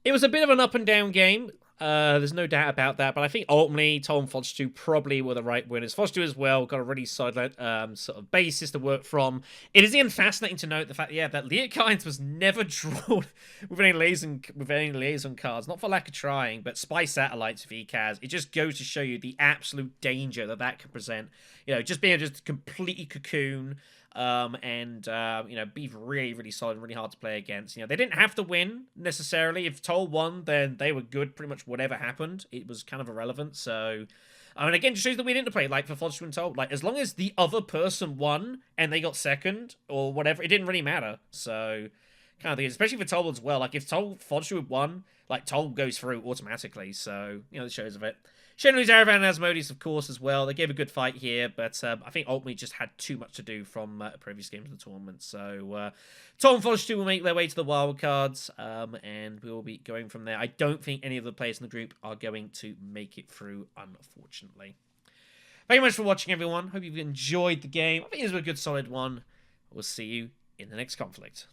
It was a bit of an up and down game. There's no doubt about that, but I think ultimately Tol and Fojtu probably were the right winners. Fojtu as well got a really solid sort of basis to work from. It is again fascinating to note the fact, that Leokynes was never drawn with any liaison cards, not for lack of trying, but Spy Satellites with ECAS. It just goes to show you the absolute danger that can present. Just being just completely cocoon. Be really, really solid and really hard to play against. They didn't have to win necessarily. If Tol won, then they were good. Pretty much whatever happened, it was kind of irrelevant. So, again, just shows that we didn't play. For Fojtu and Tol, as long as the other person won and they got second or whatever, it didn't really matter. So, kind of thing, especially for Tol as well. If Fojtu had won, Tol goes through automatically. So, the shows of it. Shane lose Arivald and Asmodius, of course, as well. They gave a good fight here, but I think ultimately just had too much to do from previous games of the tournament. So, Tol and Fojtu will make their way to the wildcards, and we will be going from there. I don't think any of the players in the group are going to make it through, unfortunately. Thank you very much for watching, everyone. Hope you've enjoyed the game. I think it was a good, solid one. We'll see you in the next conflict.